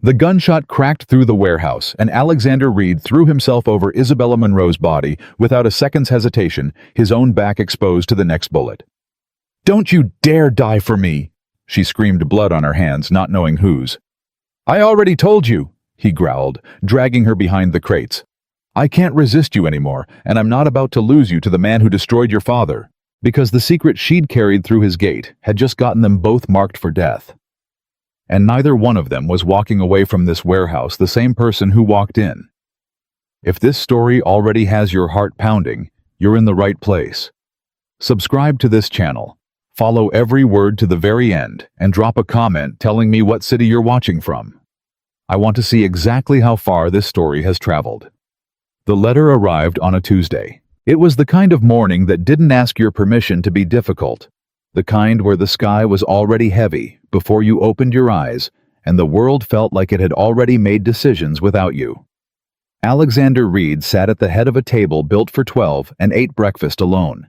The gunshot cracked through the warehouse, and Alexander Reed threw himself over Isabella Monroe's body without a second's hesitation, his own back exposed to the next bullet. "Don't you dare die for me!" She screamed, blood on her hands, not knowing whose. "I already told you," he growled, dragging her behind the crates. "I can't resist you anymore, and I'm not about to lose you to the man who destroyed your father," because the secret she'd carried through his gate had just gotten them both marked for death. And neither one of them was walking away from this warehouse the same person who walked in. If this story already has your heart pounding, you're in the right place. Subscribe to this channel, follow every word to the very end, and drop a comment telling me what city you're watching from. I want to see exactly how far this story has traveled. The letter arrived on a Tuesday. It was the kind of morning that didn't ask your permission to be difficult. The kind where the sky was already heavy before you opened your eyes, and the world felt like it had already made decisions without you. Alexander Reed sat at the head of a table built for 12 and ate breakfast alone.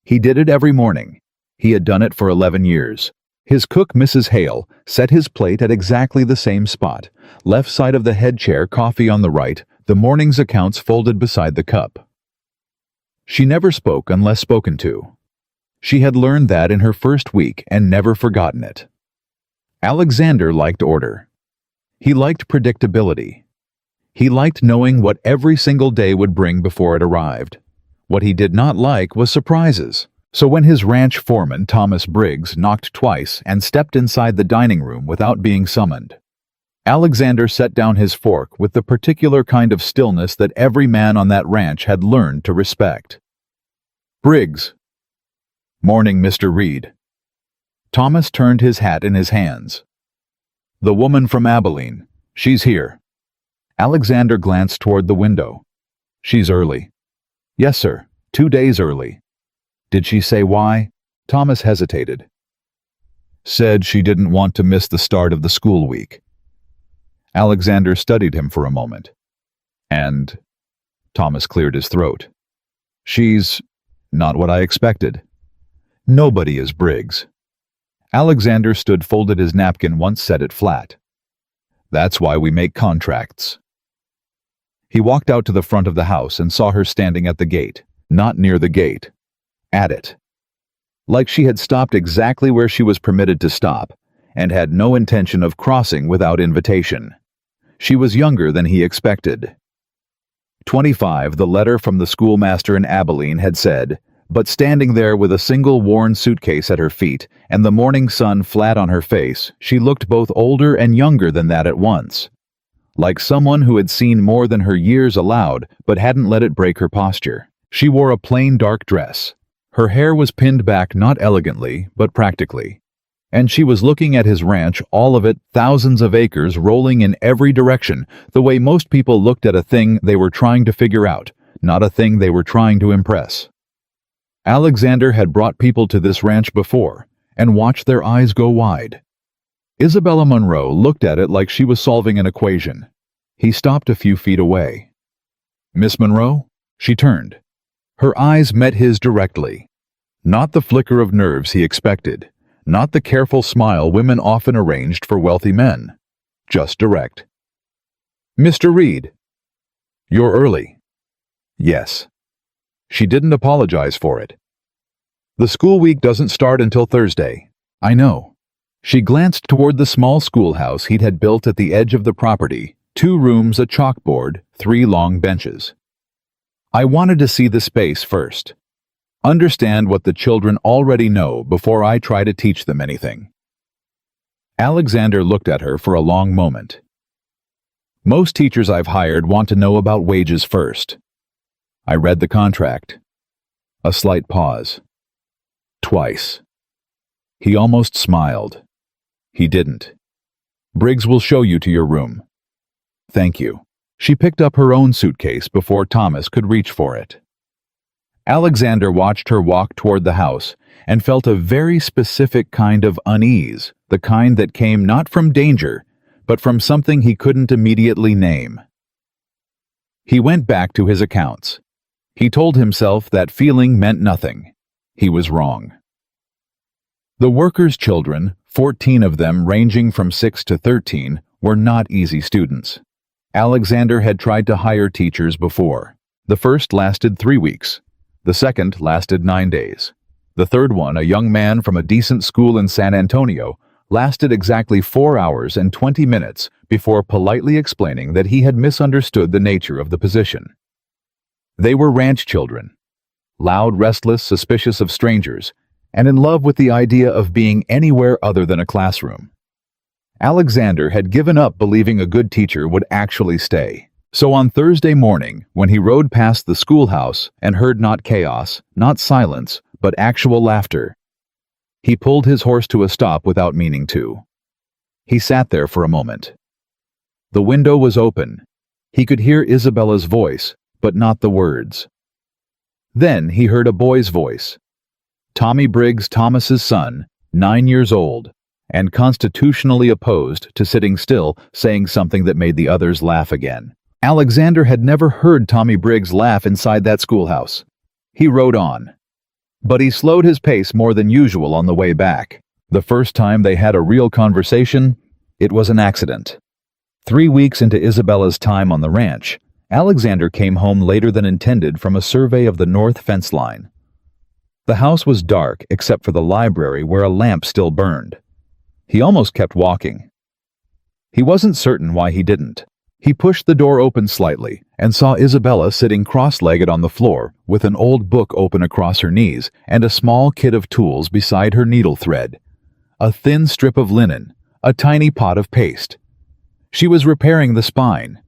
He did it every morning. He had done it for 11 years. His cook, Mrs. Hale, set his plate at exactly the same spot, left side of the head chair, coffee on the right, the morning's accounts folded beside the cup. She never spoke unless spoken to. She had learned that in her first week and never forgotten it. Alexander liked order. He liked predictability. He liked knowing what every single day would bring before it arrived. What he did not like was surprises. So when his ranch foreman, Thomas Briggs, knocked twice and stepped inside the dining room without being summoned, Alexander set down his fork with the particular kind of stillness that every man on that ranch had learned to respect. "Briggs." "Morning, Mr. Reed." Thomas turned his hat in his hands. "The woman from Abilene. She's here." Alexander glanced toward the window. "She's early." "Yes, sir. 2 days early." "Did she say why?" Thomas hesitated. "Said she didn't want to miss the start of the school week." Alexander studied him for a moment. "And?" Thomas cleared his throat. "She's not what I expected." "Nobody is Briggs." Alexander stood, folded his napkin once, set it flat. "That's why we make contracts." He walked out to the front of the house and saw her standing at the gate, not near the gate, at it. Like she had stopped exactly where she was permitted to stop, and had no intention of crossing without invitation. She was younger than he expected. 25, the letter from the schoolmaster in Abilene had said, but standing there with a single worn suitcase at her feet and the morning sun flat on her face, she looked both older and younger than that at once. Like someone who had seen more than her years allowed but hadn't let it break her posture. She wore a plain dark dress. Her hair was pinned back not elegantly, but practically. And she was looking at his ranch, all of it, thousands of acres rolling in every direction, the way most people looked at a thing they were trying to figure out, not a thing they were trying to impress. Alexander had brought people to this ranch before, and watched their eyes go wide. Isabella Monroe looked at it like she was solving an equation. He stopped a few feet away. "Miss Monroe?" She turned. Her eyes met his directly. Not the flicker of nerves he expected, not the careful smile women often arranged for wealthy men. Just direct. "Mr. Reed." "You're early." "Yes." She didn't apologize for it. "The school week doesn't start until Thursday." "I know." She glanced toward the small schoolhouse he'd had built at the edge of the property, 2 rooms, a chalkboard, 3 long benches. "I wanted to see the space first. Understand what the children already know before I try to teach them anything." Alexander looked at her for a long moment. "Most teachers I've hired want to know about wages first." "I read the contract." A slight pause. "Twice." He almost smiled. He didn't. "Briggs will show you to your room." "Thank you." She picked up her own suitcase before Thomas could reach for it. Alexander watched her walk toward the house and felt a very specific kind of unease, the kind that came not from danger, but from something he couldn't immediately name. He went back to his accounts. He told himself that feeling meant nothing. He was wrong. The workers' children, 14 of them ranging from 6 to 13, were not easy students. Alexander had tried to hire teachers before. The first lasted 3 weeks. The second lasted 9 days. The third one, a young man from a decent school in San Antonio, lasted exactly 4 hours and 20 minutes before politely explaining that he had misunderstood the nature of the position. They were ranch children, loud, restless, suspicious of strangers, and in love with the idea of being anywhere other than a classroom. Alexander had given up believing a good teacher would actually stay. So on Thursday morning, when he rode past the schoolhouse and heard not chaos, not silence, but actual laughter, he pulled his horse to a stop without meaning to. He sat there for a moment. The window was open. He could hear Isabella's voice, but not the words. Then he heard a boy's voice. Tommy Briggs, Thomas's son, 9 years old, and constitutionally opposed to sitting still, saying something that made the others laugh again. Alexander had never heard Tommy Briggs laugh inside that schoolhouse. He rode on. But he slowed his pace more than usual on the way back. The first time they had a real conversation, it was an accident. 3 weeks into Isabella's time on the ranch, Alexander came home later than intended from a survey of the north fence line. The house was dark except for the library where a lamp still burned. He almost kept walking. He wasn't certain why he didn't. He pushed the door open slightly and saw Isabella sitting cross-legged on the floor with an old book open across her knees and a small kit of tools beside her needle thread, a thin strip of linen, a tiny pot of paste. She was repairing the spine.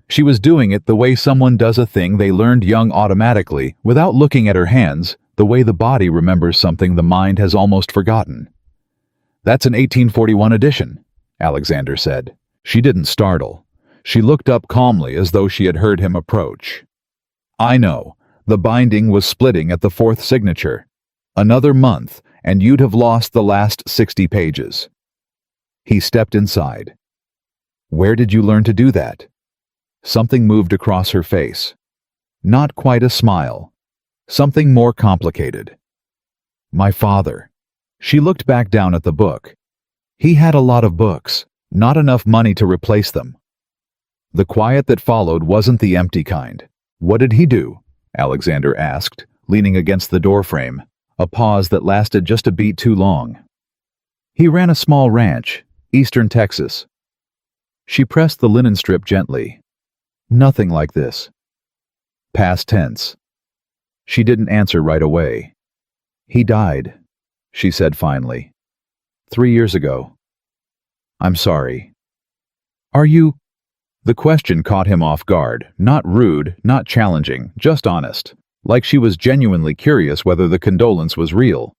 She was doing it the way someone does a thing they learned young automatically without looking at her hands, the way the body remembers something the mind has almost forgotten. "That's an 1841 edition," Alexander said. She didn't startle. She looked up calmly as though she had heard him approach. "I know. The binding was splitting at the 4th signature. Another month, and you'd have lost the last 60 pages. He stepped inside. "Where did you learn to do that?" Something moved across her face. Not quite a smile. Something more complicated. "My father." She looked back down at the book. He had a lot of books, not enough money to replace them. The quiet that followed wasn't the empty kind. "What did he do?" Alexander asked, leaning against the doorframe, a pause that lasted just a beat too long. "He ran a small ranch, eastern Texas." She pressed the linen strip gently. "Nothing like this." Past tense. She didn't answer right away. "He died," she said finally. 3 years ago. "I'm sorry." "Are you—" The question caught him off guard, not rude, not challenging, just honest, like she was genuinely curious whether the condolence was real.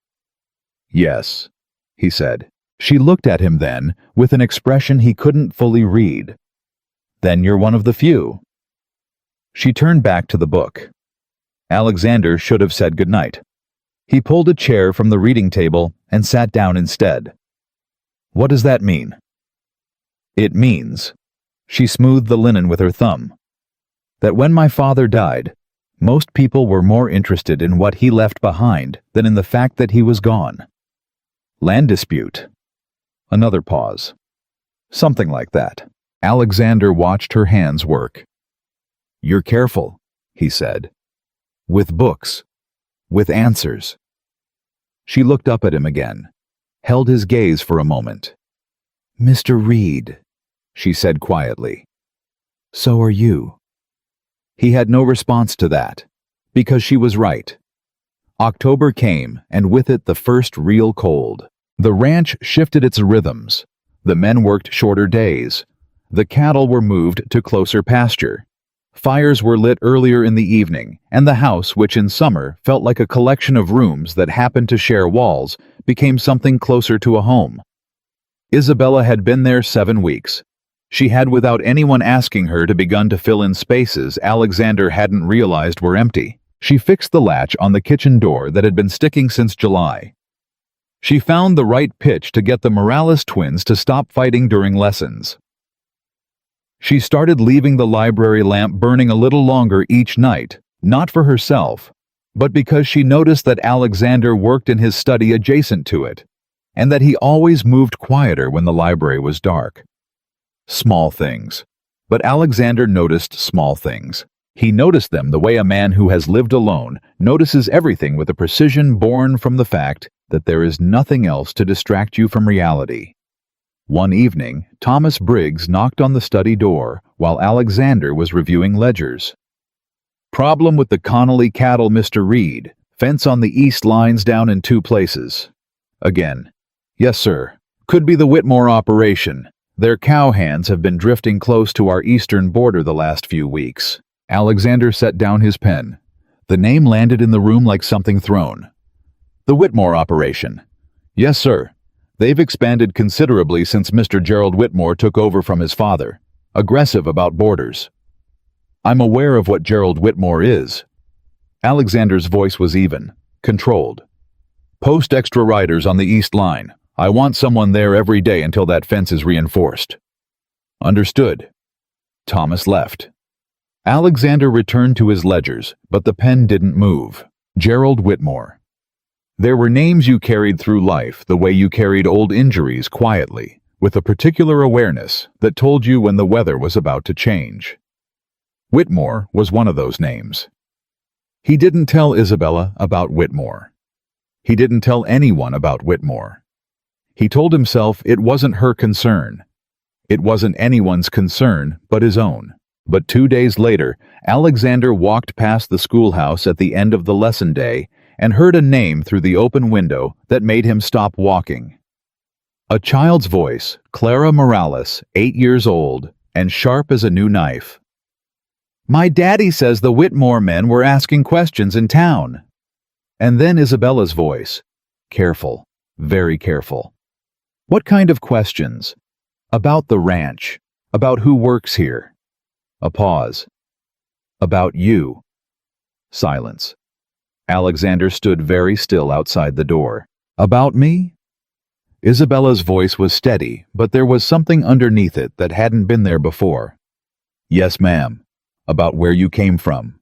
"Yes," he said. She looked at him then, with an expression he couldn't fully read. "Then you're one of the few." She turned back to the book. Alexander should have said goodnight. He pulled a chair from the reading table and sat down instead. "What does that mean?" "It means," she smoothed the linen with her thumb, "that when my father died, most people were more interested in what he left behind than in the fact that he was gone. Land dispute." Another pause. "Something like that." Alexander watched her hands work. "You're careful," he said. "With books. With answers." She looked up at him again, held his gaze for a moment. "Mr. Reed," she said quietly. "So are you." He had no response to that, because she was right. October came, and with it the first real cold. The ranch shifted its rhythms. The men worked shorter days. The cattle were moved to closer pasture. Fires were lit earlier in the evening, and the house, which in summer felt like a collection of rooms that happened to share walls, became something closer to a home. Isabella had been there 7 weeks. She had, without anyone asking her, begun to fill in spaces Alexander hadn't realized were empty. She fixed the latch on the kitchen door that had been sticking since July. She found the right pitch to get the Morales twins to stop fighting during lessons. She started leaving the library lamp burning a little longer each night, not for herself, but because she noticed that Alexander worked in his study adjacent to it, and that he always moved quieter when the library was dark. Small things. But Alexander noticed small things. He noticed them the way a man who has lived alone notices everything with a precision born from the fact that there is nothing else to distract you from reality. One evening, Thomas Briggs knocked on the study door while Alexander was reviewing ledgers. Problem with the Connolly cattle, Mr. Reed. Fence on the east lines down in 2 places. Again. Yes, sir. Could be the Whitmore operation. Their cow hands have been drifting close to our eastern border the last few weeks. Alexander set down his pen. The name landed in the room like something thrown. The Whitmore operation. Yes, sir. They've expanded considerably since Mr. Gerald Whitmore took over from his father. Aggressive about borders. I'm aware of what Gerald Whitmore is. Alexander's voice was even, controlled. Post extra riders on the east line. I want someone there every day until that fence is reinforced. Understood. Thomas left. Alexander returned to his ledgers, but the pen didn't move. Gerald Whitmore. There were names you carried through life the way you carried old injuries quietly, with a particular awareness that told you when the weather was about to change. Whitmore was one of those names. He didn't tell Isabella about Whitmore. He didn't tell anyone about Whitmore. He told himself it wasn't her concern. It wasn't anyone's concern but his own. But 2 days later, Alexander walked past the schoolhouse at the end of the lesson day and heard a name through the open window that made him stop walking. A child's voice, Clara Morales, 8 years old, and sharp as a new knife. My daddy says the Whitmore men were asking questions in town. And then Isabella's voice, careful, very careful. What kind of questions? About the ranch, about who works here. A pause. About you. Silence. Alexander stood very still outside the door. About me? Isabella's voice was steady, but there was something underneath it that hadn't been there before. Yes, ma'am. About where you came from.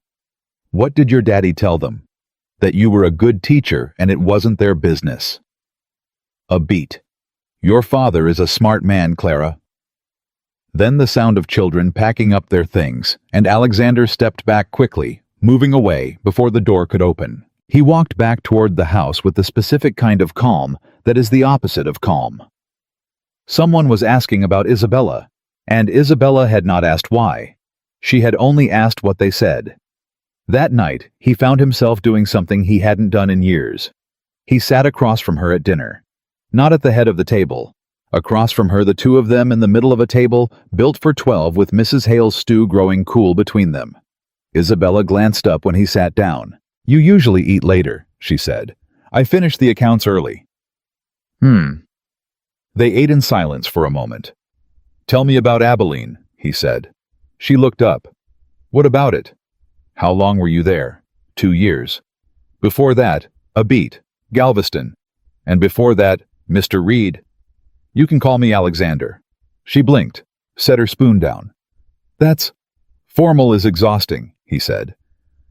What did your daddy tell them? That you were a good teacher and it wasn't their business. A beat. Your father is a smart man, Clara. Then the sound of children packing up their things, and Alexander stepped back quickly, moving away before the door could open. He walked back toward the house with the specific kind of calm that is the opposite of calm. Someone was asking about Isabella, and Isabella had not asked why. She had only asked what they said. That night, he found himself doing something he hadn't done in years. He sat across from her at dinner. Not at the head of the table. Across from her, the two of them in the middle of a table built for 12 with Mrs. Hale's stew growing cool between them. Isabella glanced up when he sat down. You usually eat later, she said. I finished the accounts early. They ate in silence for a moment. Tell me about Abilene, he said. She looked up. What about it? How long were you there? 2 years. Before that, a beat, Galveston. And before that, Mr. Reed. You can call me Alexander. She blinked, set her spoon down. That's formal is exhausting, he said.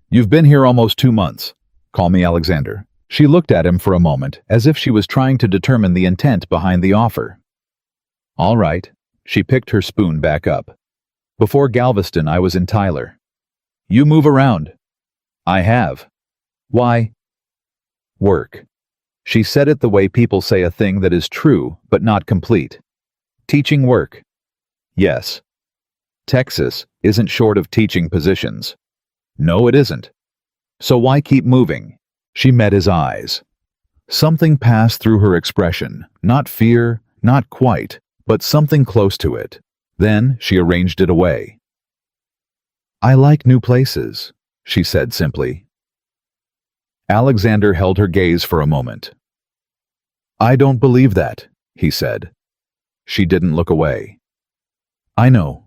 You've been here almost 2 months. Call me Alexander. She looked at him for a moment as if she was trying to determine the intent behind the offer. All right. She picked her spoon back up. Before Galveston, I was in Tyler. You move around. I have. Why? Work. She said it the way people say a thing that is true but not complete. Teaching work. Yes. Texas isn't short of teaching positions. No, it isn't. So why keep moving? She met his eyes. Something passed through her expression, not fear, not quite, but something close to it. Then she arranged it away. I like new places, she said simply. Alexander held her gaze for a moment. I don't believe that, he said. She didn't look away. I know.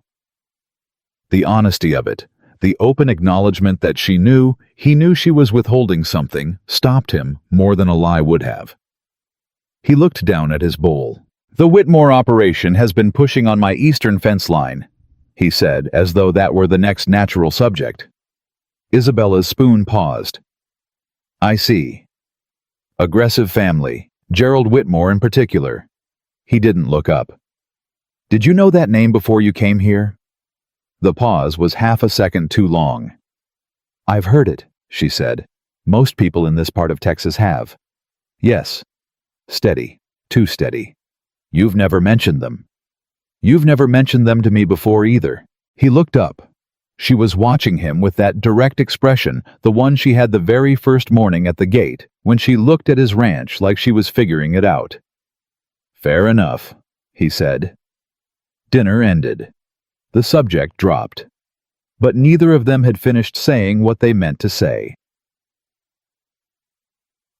The honesty of it, the open acknowledgement that he knew she was withholding something, stopped him more than a lie would have. He looked down at his bowl. The Whitmore operation has been pushing on my eastern fence line, he said, as though that were the next natural subject. Isabella's spoon paused. I see. Aggressive family, Gerald Whitmore in particular. He didn't look up. Did you know that name before you came here? The pause was half a second too long. I've heard it, she said. Most people in this part of Texas have. Yes. Steady. Too steady. You've never mentioned them. You've never mentioned them to me before either. He looked up. She was watching him with that direct expression, the one she had the very first morning at the gate, when she looked at his ranch like she was figuring it out. Fair enough, he said. Dinner ended. The subject dropped. But neither of them had finished saying what they meant to say.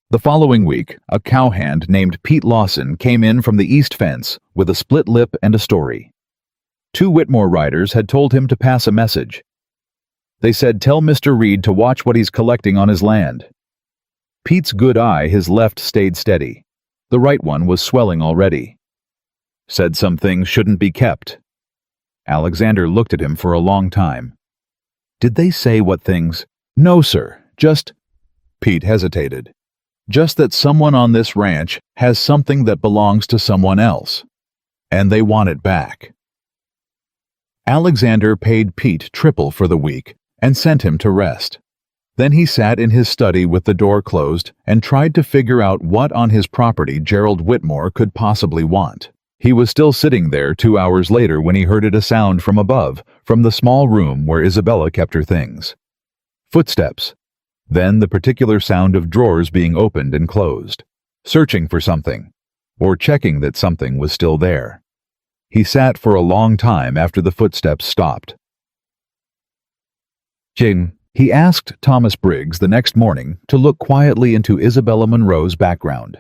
The following week, a cowhand named Pete Lawson came in from the east fence with a split lip and a story. 2 Whitmore riders had told him to pass a message. They said, "Tell Mr. Reed to watch what he's collecting on his land." Pete's good eye, his left, stayed steady. The right one was swelling already. Said some things shouldn't be kept. Alexander looked at him for a long time. Did they say what things? No, sir, just... Pete hesitated. Just that someone on this ranch has something that belongs to someone else, and they want it back. Alexander paid Pete triple for the week and sent him to rest. Then he sat in his study with the door closed and tried to figure out what on his property Gerald Whitmore could possibly want. He was still sitting there 2 hours later when he heard a sound from above, from the small room where Isabella kept her things. Footsteps. Then the particular sound of drawers being opened and closed, searching for something, or checking that something was still there. He sat for a long time after the footsteps stopped. Jane, he asked Thomas Briggs the next morning to look quietly into Isabella Monroe's background.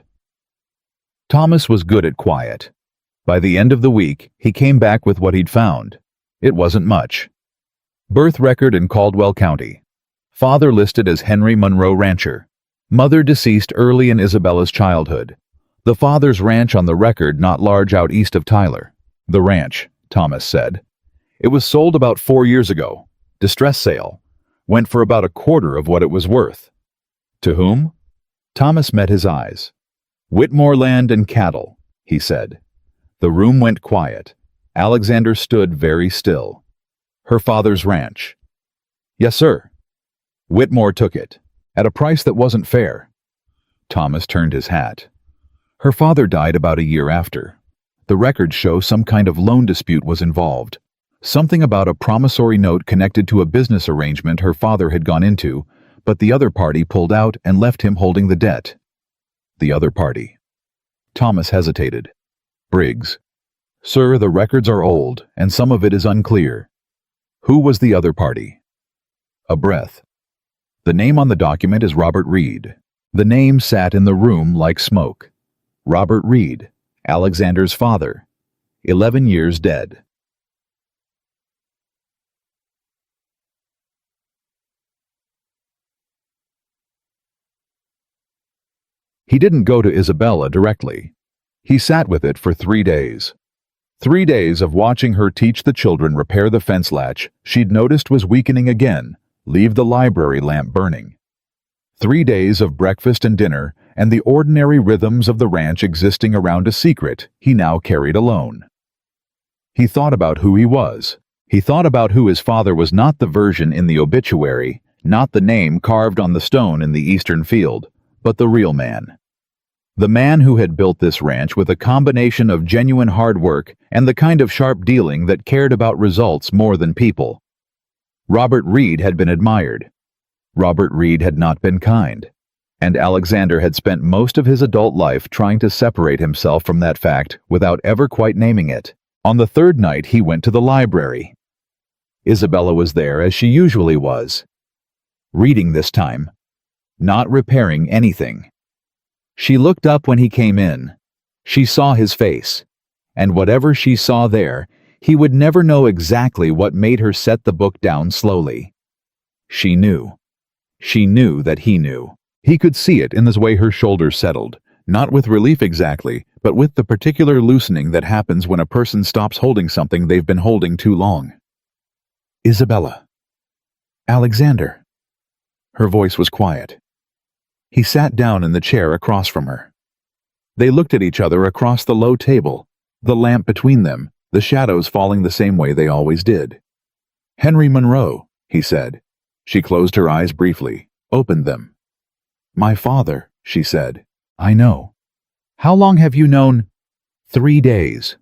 Thomas was good at quiet. By the end of the week, he came back with what he'd found. It wasn't much. Birth record in Caldwell County. Father listed as Henry Monroe Rancher. Mother deceased early in Isabella's childhood. The father's ranch on the record not large out east of Tyler. The ranch, Thomas said. It was sold about 4 years ago. Distress sale. Went for about a quarter of what it was worth. To whom? Thomas met his eyes. Whitmore Land and Cattle, he said. The room went quiet. Alexander stood very still. Her father's ranch. Yes, sir. Whitmore took it, at a price that wasn't fair. Thomas turned his hat. Her father died about a year after. The records show some kind of loan dispute was involved. Something about a promissory note connected to a business arrangement her father had gone into, but the other party pulled out and left him holding the debt. The other party. Thomas hesitated. Briggs. Sir, the records are old, and some of it is unclear. Who was the other party? A breath. The name on the document is Robert Reed. The name sat in the room like smoke. Robert Reed, Alexander's father. 11 years dead. He didn't go to Isabella directly. He sat with it for 3 days. 3 days of watching her teach the children repair the fence latch she'd noticed was weakening again, leave the library lamp burning. 3 days of breakfast and dinner and the ordinary rhythms of the ranch existing around a secret he now carried alone. He thought about who he was. He thought about who his father was, not the version in the obituary, not the name carved on the stone in the eastern field, but the real man. The man who had built this ranch with a combination of genuine hard work and the kind of sharp dealing that cared about results more than people. Robert Reed had been admired. Robert Reed had not been kind. And Alexander had spent most of his adult life trying to separate himself from that fact without ever quite naming it. On the 3rd night, he went to the library. Isabella was there as she usually was. Reading this time. Not repairing anything. She looked up when he came in. She saw his face. And whatever she saw there, he would never know exactly what made her set the book down slowly. She knew. She knew that he knew. He could see it in the way her shoulders settled, not with relief exactly, but with the particular loosening that happens when a person stops holding something they've been holding too long. Isabella. Alexander. Her voice was quiet. He sat down in the chair across from her. They looked at each other across the low table, the lamp between them, the shadows falling the same way they always did. "Henry Monroe," he said. She closed her eyes briefly, opened them. "My father," she said. "I know. How long have you known?" 3 days.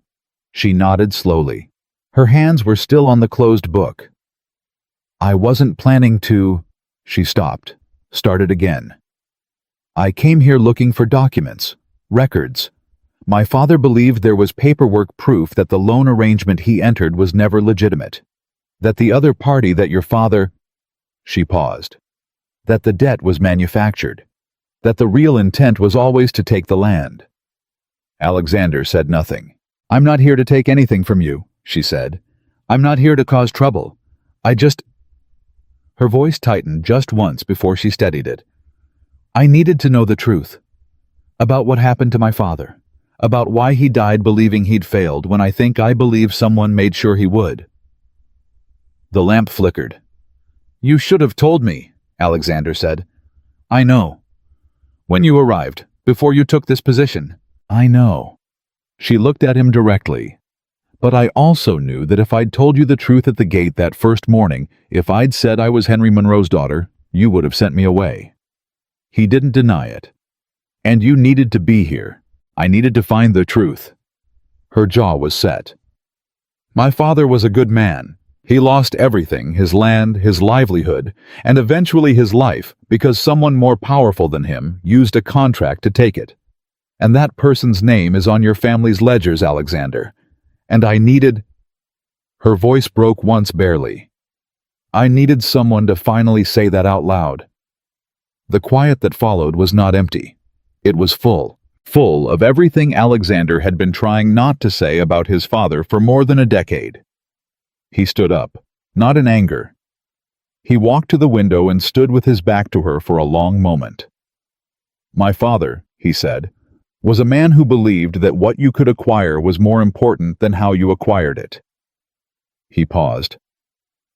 She nodded slowly. Her hands were still on the closed book. "I wasn't planning to—" She stopped, started again. "I came here looking for documents, records. My father believed there was paperwork proof that the loan arrangement he entered was never legitimate. That the other party that your father—" She paused. "That the debt was manufactured. That the real intent was always to take the land." Alexander said nothing. "I'm not here to take anything from you," she said. "I'm not here to cause trouble. I just—" Her voice tightened just once before she steadied it. "I needed to know the truth. About what happened to my father. About why he died believing he'd failed when I think I believe someone made sure he would." The lamp flickered. "You should have told me," Alexander said. "I know. When you arrived, before you took this position. I know." She looked at him directly. "But I also knew that if I'd told you the truth at the gate that first morning, if I'd said I was Henry Monroe's daughter, you would have sent me away." He didn't deny it. "And you needed to be here. I needed to find the truth." Her jaw was set. "My father was a good man. He lost everything, his land, his livelihood, and eventually his life, because someone more powerful than him used a contract to take it. And that person's name is on your family's ledgers, Alexander. And I needed—" Her voice broke once barely. "I needed someone to finally say that out loud." The quiet that followed was not empty. It was full of everything Alexander had been trying not to say about his father for more than a decade. He stood up, not in anger. He walked to the window and stood with his back to her for a long moment. "My father," he said, "was a man who believed that what you could acquire was more important than how you acquired it." He paused.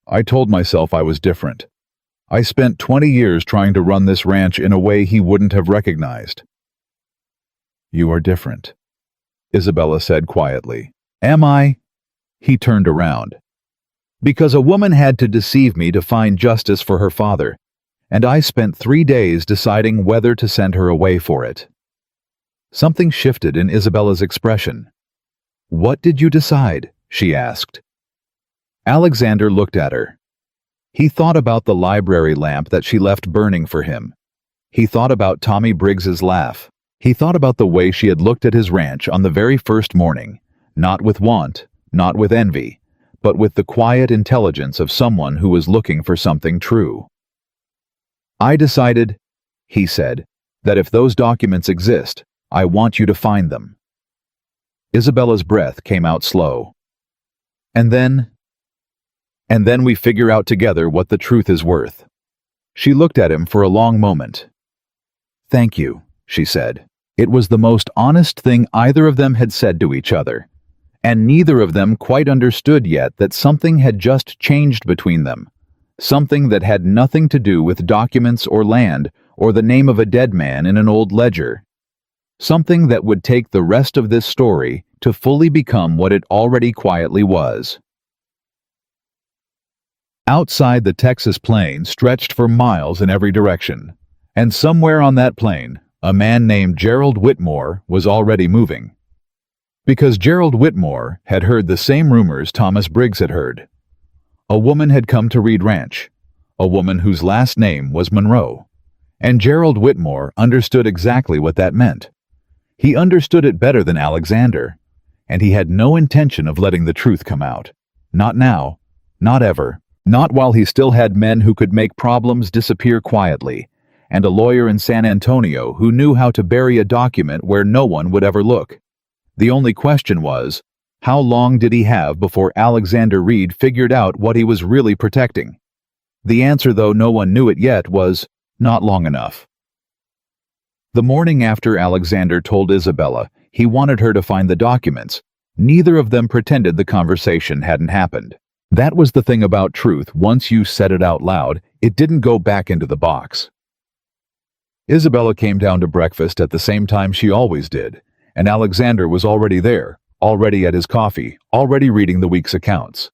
"I told myself I was different. I spent 20 years trying to run this ranch in a way he wouldn't have recognized." "You are different," Isabella said quietly. "Am I?" He turned around. "Because a woman had to deceive me to find justice for her father, and I spent 3 days deciding whether to send her away for it." Something shifted in Isabella's expression. "What did you decide?" she asked. Alexander looked at her. He thought about the library lamp that she left burning for him. He thought about Tommy Briggs's laugh. He thought about the way she had looked at his ranch on the very first morning, not with want, not with envy, but with the quiet intelligence of someone who was looking for something true. "I decided," he said, "that if those documents exist, I want you to find them." Isabella's breath came out slow. And then we figure out together what the truth is worth." She looked at him for a long moment. "Thank you," she said. It was the most honest thing either of them had said to each other, and neither of them quite understood yet that something had just changed between them, something that had nothing to do with documents or land or the name of a dead man in an old ledger, something that would take the rest of this story to fully become what it already quietly was. Outside, the Texas plain stretched for miles in every direction, and somewhere on that plain, a man named Gerald Whitmore was already moving. Because Gerald Whitmore had heard the same rumors Thomas Briggs had heard. A woman had come to Reed Ranch, a woman whose last name was Monroe, and Gerald Whitmore understood exactly what that meant. He understood it better than Alexander, and he had no intention of letting the truth come out. Not now, not ever, not while he still had men who could make problems disappear quietly, and a lawyer in San Antonio who knew how to bury a document where no one would ever look. The only question was, how long did he have before Alexander Reed figured out what he was really protecting? The answer, though no one knew it yet, was not long enough. The morning after Alexander told Isabella he wanted her to find the documents, neither of them pretended the conversation hadn't happened. That was the thing about truth. Once you said it out loud, it didn't go back into the box. Isabella came down to breakfast at the same time she always did, and Alexander was already there, already at his coffee, already reading the week's accounts.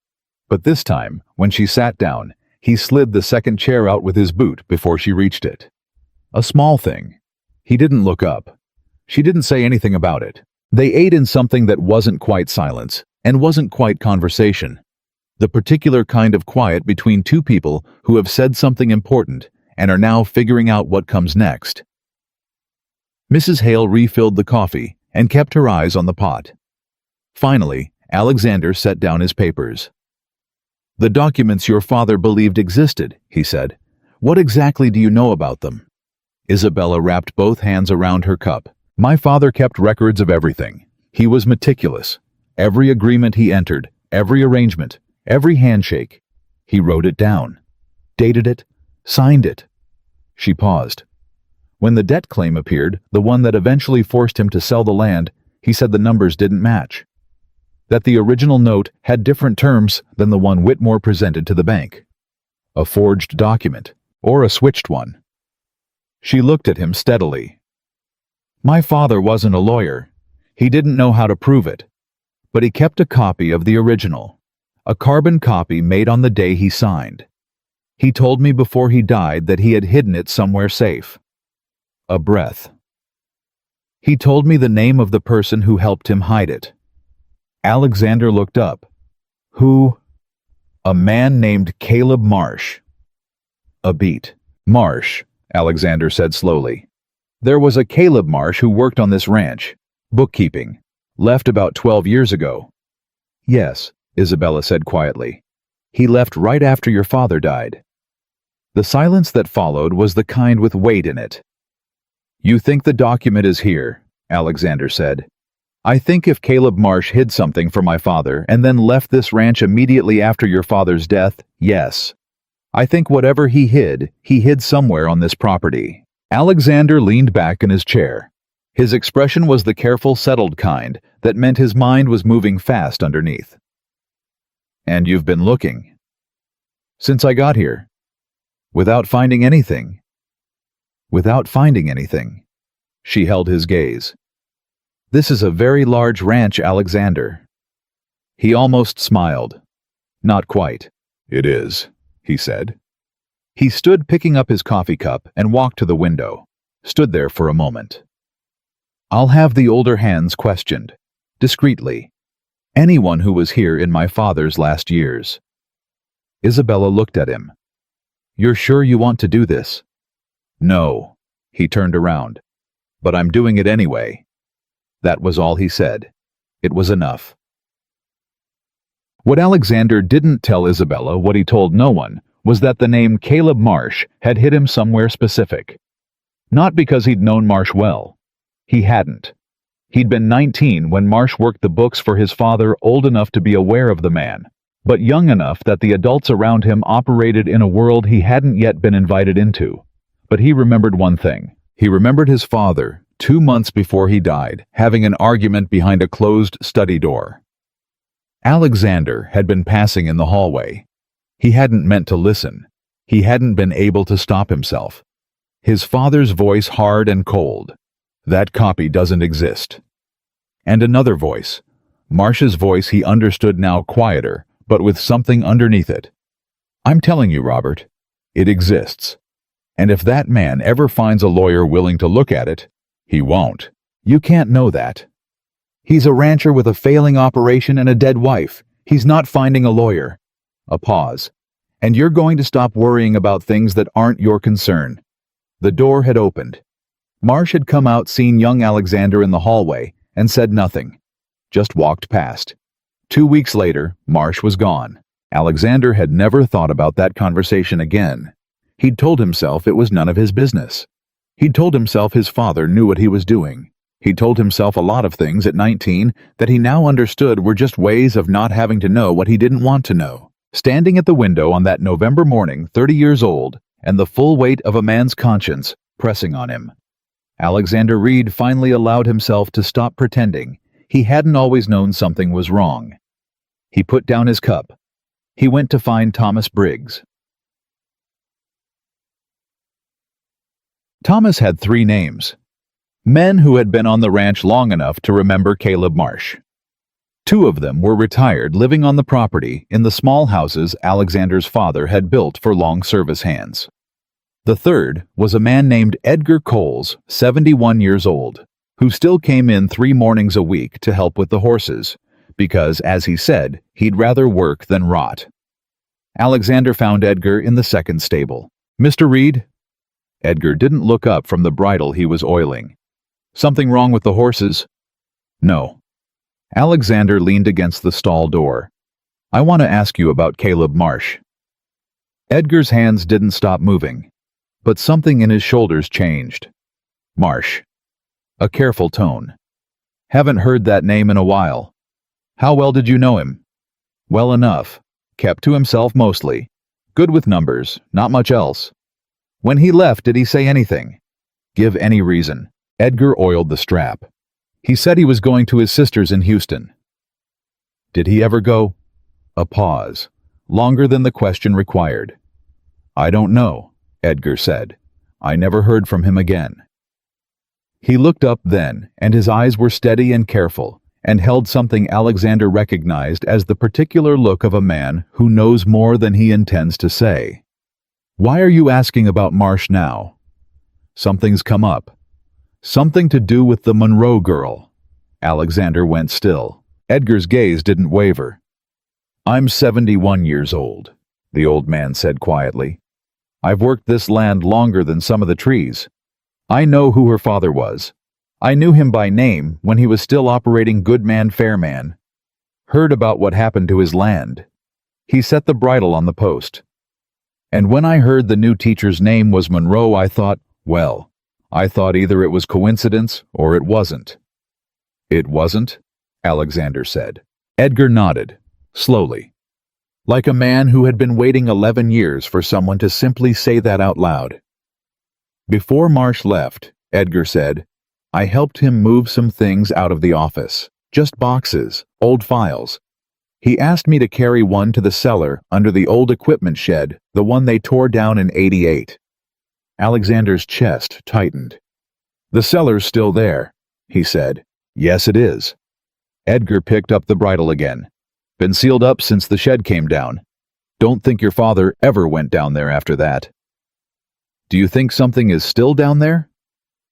But this time, when she sat down, he slid the second chair out with his boot before she reached it. A small thing. He didn't look up. She didn't say anything about it. They ate in something that wasn't quite silence, and wasn't quite conversation. The particular kind of quiet between two people who have said something important and are now figuring out what comes next. Mrs. Hale refilled the coffee and kept her eyes on the pot. Finally, Alexander set down his papers. "The documents your father believed existed," he said. "What exactly do you know about them?" Isabella wrapped both hands around her cup. "My father kept records of everything. He was meticulous. Every agreement he entered, every arrangement, every handshake. He wrote it down, dated it, signed it." She paused. When the debt claim appeared, the one that eventually forced him to sell the land, he said the numbers didn't match. That the original note had different terms than the one Whitmore presented to the bank. A forged document, or a switched one. She looked at him steadily. "My father wasn't a lawyer. He didn't know how to prove it. But he kept a copy of the original, a carbon copy made on the day he signed. He told me before he died that he had hidden it somewhere safe." A breath. "He told me the name of the person who helped him hide it." Alexander looked up. "Who?" "A man named Caleb Marsh." A beat. "Marsh," Alexander said slowly. "There was a Caleb Marsh who worked on this ranch, bookkeeping, left about 12 years ago." "Yes," Isabella said quietly. "He left right after your father died." The silence that followed was the kind with weight in it. "You think the document is here," Alexander said. "I think if Caleb Marsh hid something from my father and then left this ranch immediately after your father's death, yes. I think whatever he hid somewhere on this property." Alexander leaned back in his chair. His expression was the careful, settled kind that meant his mind was moving fast underneath. "And you've been looking?" "Since I got here." "Without finding anything?" "Without finding anything." She held his gaze. "This is a very large ranch, Alexander." He almost smiled. "Not quite." "It is," he said. He stood picking up his coffee cup and walked to the window, stood there for a moment. "I'll have the older hands questioned, discreetly. Anyone who was here in my father's last years." Isabella looked at him. "You're sure you want to do this?" "No." He turned around. "But I'm doing it anyway." That was all he said. It was enough. What Alexander didn't tell Isabella, what he told no one, was that the name Caleb Marsh had hit him somewhere specific. Not because he'd known Marsh well. He hadn't. He'd been 19 when Marsh worked the books for his father, old enough to be aware of the man, but young enough that the adults around him operated in a world he hadn't yet been invited into. But he remembered one thing. He remembered his father, 2 months before he died, having an argument behind a closed study door. Alexander had been passing in the hallway. He hadn't meant to listen. He hadn't been able to stop himself. His father's voice hard and cold. "That copy doesn't exist." And another voice. Marsh's voice he understood now, quieter, but with something underneath it. "I'm telling you, Robert, it exists. And if that man ever finds a lawyer willing to look at it, he won't. You can't know that. He's a rancher with a failing operation and a dead wife. He's not finding a lawyer." A pause. "And you're going to stop worrying about things that aren't your concern." The door had opened. Marsh had come out, seen young Alexander in the hallway, and said nothing. Just walked past. 2 weeks later, Marsh was gone. Alexander had never thought about that conversation again. He'd told himself it was none of his business. He'd told himself his father knew what he was doing. He'd told himself a lot of things at 19 that he now understood were just ways of not having to know what he didn't want to know. Standing at the window on that November morning, 30 years old, and the full weight of a man's conscience pressing on him, Alexander Reed finally allowed himself to stop pretending he hadn't always known something was wrong. He put down his cup. He went to find Thomas Briggs. Thomas had 3 names. Men who had been on the ranch long enough to remember Caleb Marsh. Two of them were retired, living on the property in the small houses Alexander's father had built for long service hands. The third was a man named Edgar Coles, 71 years old, who still came in 3 mornings a week to help with the horses, because, as he said, he'd rather work than rot. Alexander found Edgar in the second stable. "Mr. Reed?" Edgar didn't look up from the bridle he was oiling. "Something wrong with the horses?" "No." Alexander leaned against the stall door. "I want to ask you about Caleb Marsh." Edgar's hands didn't stop moving, but something in his shoulders changed. "Marsh." A careful tone. "Haven't heard that name in a while. How well did you know him?" "Well enough. Kept to himself mostly. Good with numbers, not much else." "When he left, did he say anything?" "Give any reason." Edgar oiled the strap. "He said he was going to his sister's in Houston." "Did he ever go?" A pause, longer than the question required. "I don't know," Edgar said. "I never heard from him again." He looked up then, and his eyes were steady and careful, and held something Alexander recognized as the particular look of a man who knows more than he intends to say. "Why are you asking about Marsh now?" "Something's come up. Something to do with the Monroe girl." Alexander went still. Edgar's gaze didn't waver. "I'm 71 years old," the old man said quietly. "I've worked this land longer than some of the trees. I know who her father was. I knew him by name when he was still operating Goodman Fairman. Heard about what happened to his land." He set the bridle on the post. "And when I heard the new teacher's name was Monroe, I thought either it was coincidence or it wasn't." "It wasn't?" Alexander said. Edgar nodded, slowly, like a man who had been waiting 11 years for someone to simply say that out loud. "Before Marsh left," Edgar said, "I helped him move some things out of the office. Just boxes, old files. He asked me to carry one to the cellar under the old equipment shed, the one they tore down in '88. Alexander's chest tightened. "The cellar's still there," he said. "Yes, it is." Edgar picked up the bridle again. "Been sealed up since the shed came down. Don't think your father ever went down there after that." "Do you think something is still down there?"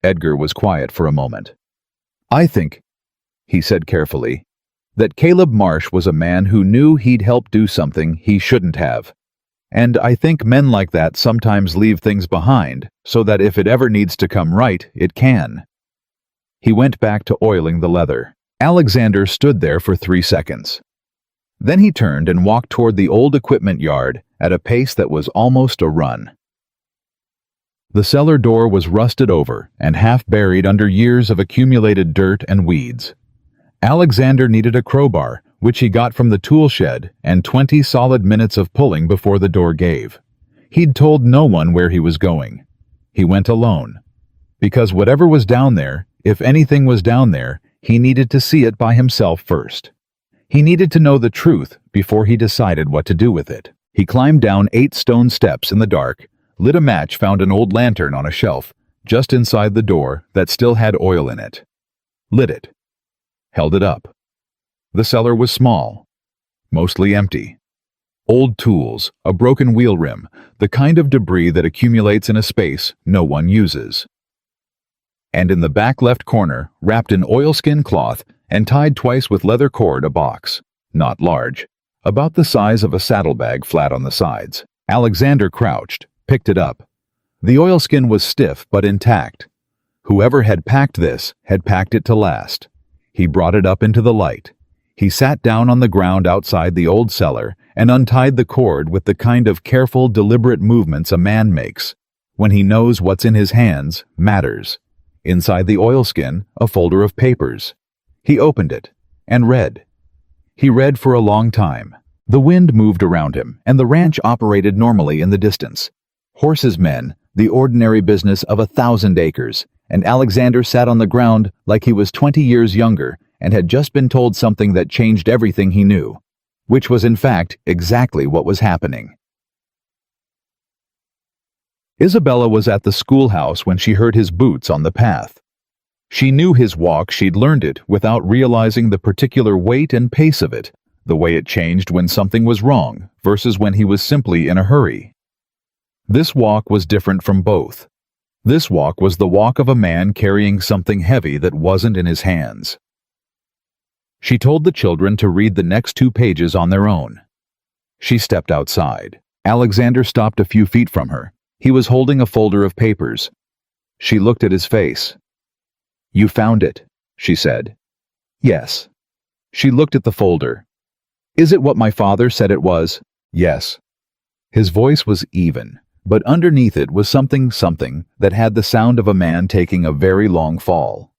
Edgar was quiet for a moment. "I think," he said carefully, "that Caleb Marsh was a man who knew he'd helped do something he shouldn't have. And I think men like that sometimes leave things behind so that if it ever needs to come right, it can." He went back to oiling the leather. Alexander stood there for 3 seconds. Then he turned and walked toward the old equipment yard at a pace that was almost a run. The cellar door was rusted over and half buried under years of accumulated dirt and weeds. Alexander needed a crowbar, which he got from the tool shed, and 20 solid minutes of pulling before the door gave. He'd told no one where he was going. He went alone. Because whatever was down there, if anything was down there, he needed to see it by himself first. He needed to know the truth before he decided what to do with it. He climbed down 8 stone steps in the dark, lit a match, found an old lantern on a shelf just inside the door that still had oil in it. Lit it. Held it up. The cellar was small, mostly empty. Old tools, a broken wheel rim, the kind of debris that accumulates in a space no one uses. And in the back left corner, wrapped in oilskin cloth and tied twice with leather cord, a box, not large, about the size of a saddlebag flat on the sides. Alexander crouched, picked it up. The oilskin was stiff but intact. Whoever had packed this had packed it to last. He brought it up into the light. He sat down on the ground outside the old cellar and untied the cord with the kind of careful, deliberate movements a man makes when he knows what's in his hands matters. Inside the oilskin, a folder of papers. He opened it and read. He read for a long time. The wind moved around him, and the ranch operated normally in the distance. Horses men, the ordinary business of 1,000 acres, and Alexander sat on the ground like he was 20 years younger and had just been told something that changed everything he knew, which was in fact exactly what was happening. Isabella was at the schoolhouse when she heard his boots on the path. She knew his walk, she'd learned it without realizing the particular weight and pace of it, the way it changed when something was wrong versus when he was simply in a hurry. This walk was different from both. This walk was the walk of a man carrying something heavy that wasn't in his hands. She told the children to read the next 2 pages on their own. She stepped outside. Alexander stopped a few feet from her. He was holding a folder of papers. She looked at his face. "You found it," she said. "Yes." She looked at the folder. "Is it what my father said it was?" "Yes." His voice was even, but underneath it was something that had the sound of a man taking a very long fall.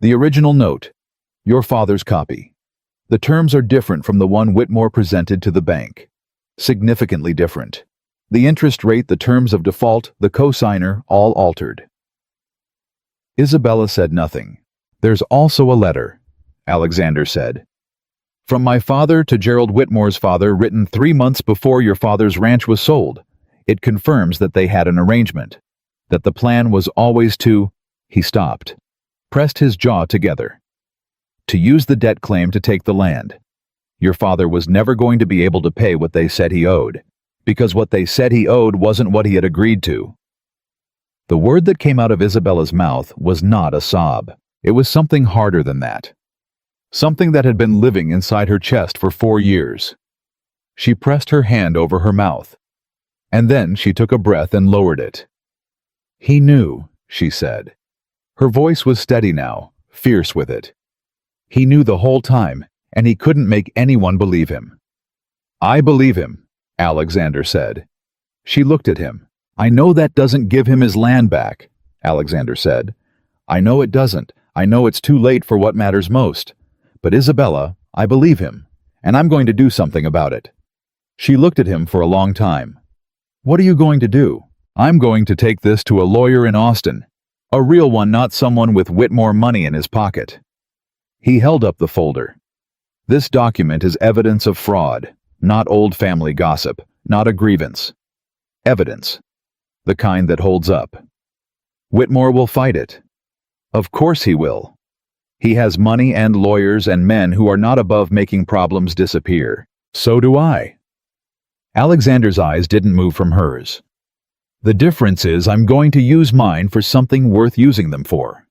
"The original note. Your father's copy. The terms are different from the one Whitmore presented to the bank. Significantly different. The interest rate, the terms of default, the cosigner, all altered." Isabella said nothing. "There's also a letter," Alexander said. "From my father to Gerald Whitmore's father, written 3 months before your father's ranch was sold. It confirms that they had an arrangement. That the plan was always to—" He stopped, pressed his jaw together. "To use the debt claim to take the land. Your father was never going to be able to pay what they said he owed, because what they said he owed wasn't what he had agreed to." The word that came out of Isabella's mouth was not a sob. It was something harder than that. Something that had been living inside her chest for 4 years. She pressed her hand over her mouth, and then she took a breath and lowered it. "He knew," she said. Her voice was steady now, fierce with it. "He knew the whole time, and he couldn't make anyone believe him." "I believe him," Alexander said. She looked at him. "I know that doesn't give him his land back," Alexander said. "I know it doesn't. I know it's too late for what matters most. But Isabella, I believe him, and I'm going to do something about it." She looked at him for a long time. "What are you going to do?" "I'm going to take this to a lawyer in Austin. A real one, not someone with Whitmore money in his pocket." He held up the folder. "This document is evidence of fraud, not old family gossip, not a grievance. Evidence. The kind that holds up. Whitmore will fight it. Of course he will. He has money and lawyers and men who are not above making problems disappear. So do I." Alexander's eyes didn't move from hers. "The difference is I'm going to use mine for something worth using them for."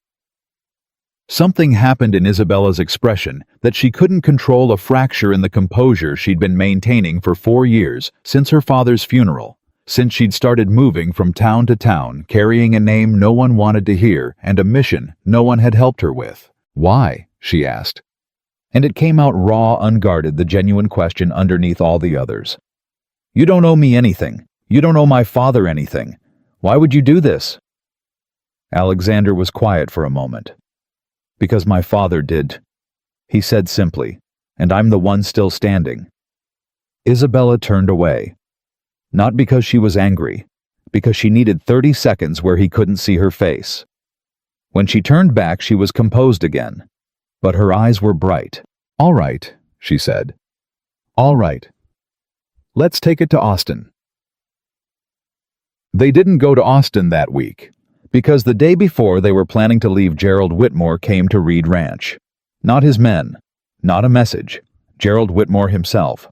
Something happened in Isabella's expression that she couldn't control, a fracture in the composure she'd been maintaining for 4 years, since her father's funeral, since she'd started moving from town to town, carrying a name no one wanted to hear and a mission no one had helped her with. "Why?" she asked. And it came out raw, unguarded, the genuine question underneath all the others. "You don't owe me anything. You don't owe my father anything. Why would you do this?" Alexander was quiet for a moment. "Because my father did," he said simply, "and I'm the one still standing." Isabella turned away. Not because she was angry, because she needed 30 seconds where he couldn't see her face. When she turned back, she was composed again, but her eyes were bright. "All right," she said. "All right. Let's take it to Austin." They didn't go to Austin that week, because the day before they were planning to leave, Gerald Whitmore came to Reed Ranch. Not his men, not a message, Gerald Whitmore himself.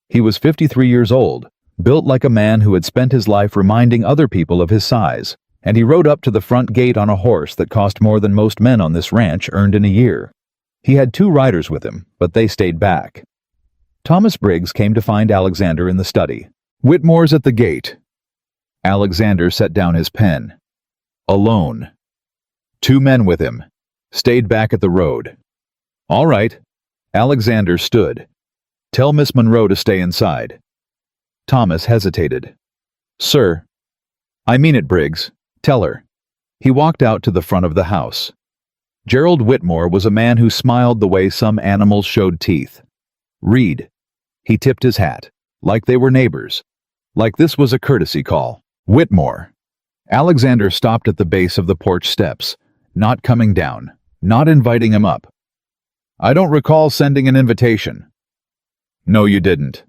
He was 53 years old, built like a man who had spent his life reminding other people of his size, and he rode up to the front gate on a horse that cost more than most men on this ranch earned in a year. He had 2 riders with him, but they stayed back. Thomas Briggs came to find Alexander in the study. "Whitmore's at the gate." Alexander set down his pen. "Alone. 2 men with him. Stayed back at the road." "All right." Alexander stood. "Tell Miss Monroe to stay inside." Thomas hesitated. "Sir." "I mean it, Briggs. Tell her." He walked out to the front of the house. Gerald Whitmore was a man who smiled the way some animals showed teeth. "Reed." He tipped his hat, like they were neighbors, like this was a courtesy call. "Whitmore." Alexander stopped at the base of the porch steps, not coming down, not inviting him up. "I don't recall sending an invitation." "No, you didn't."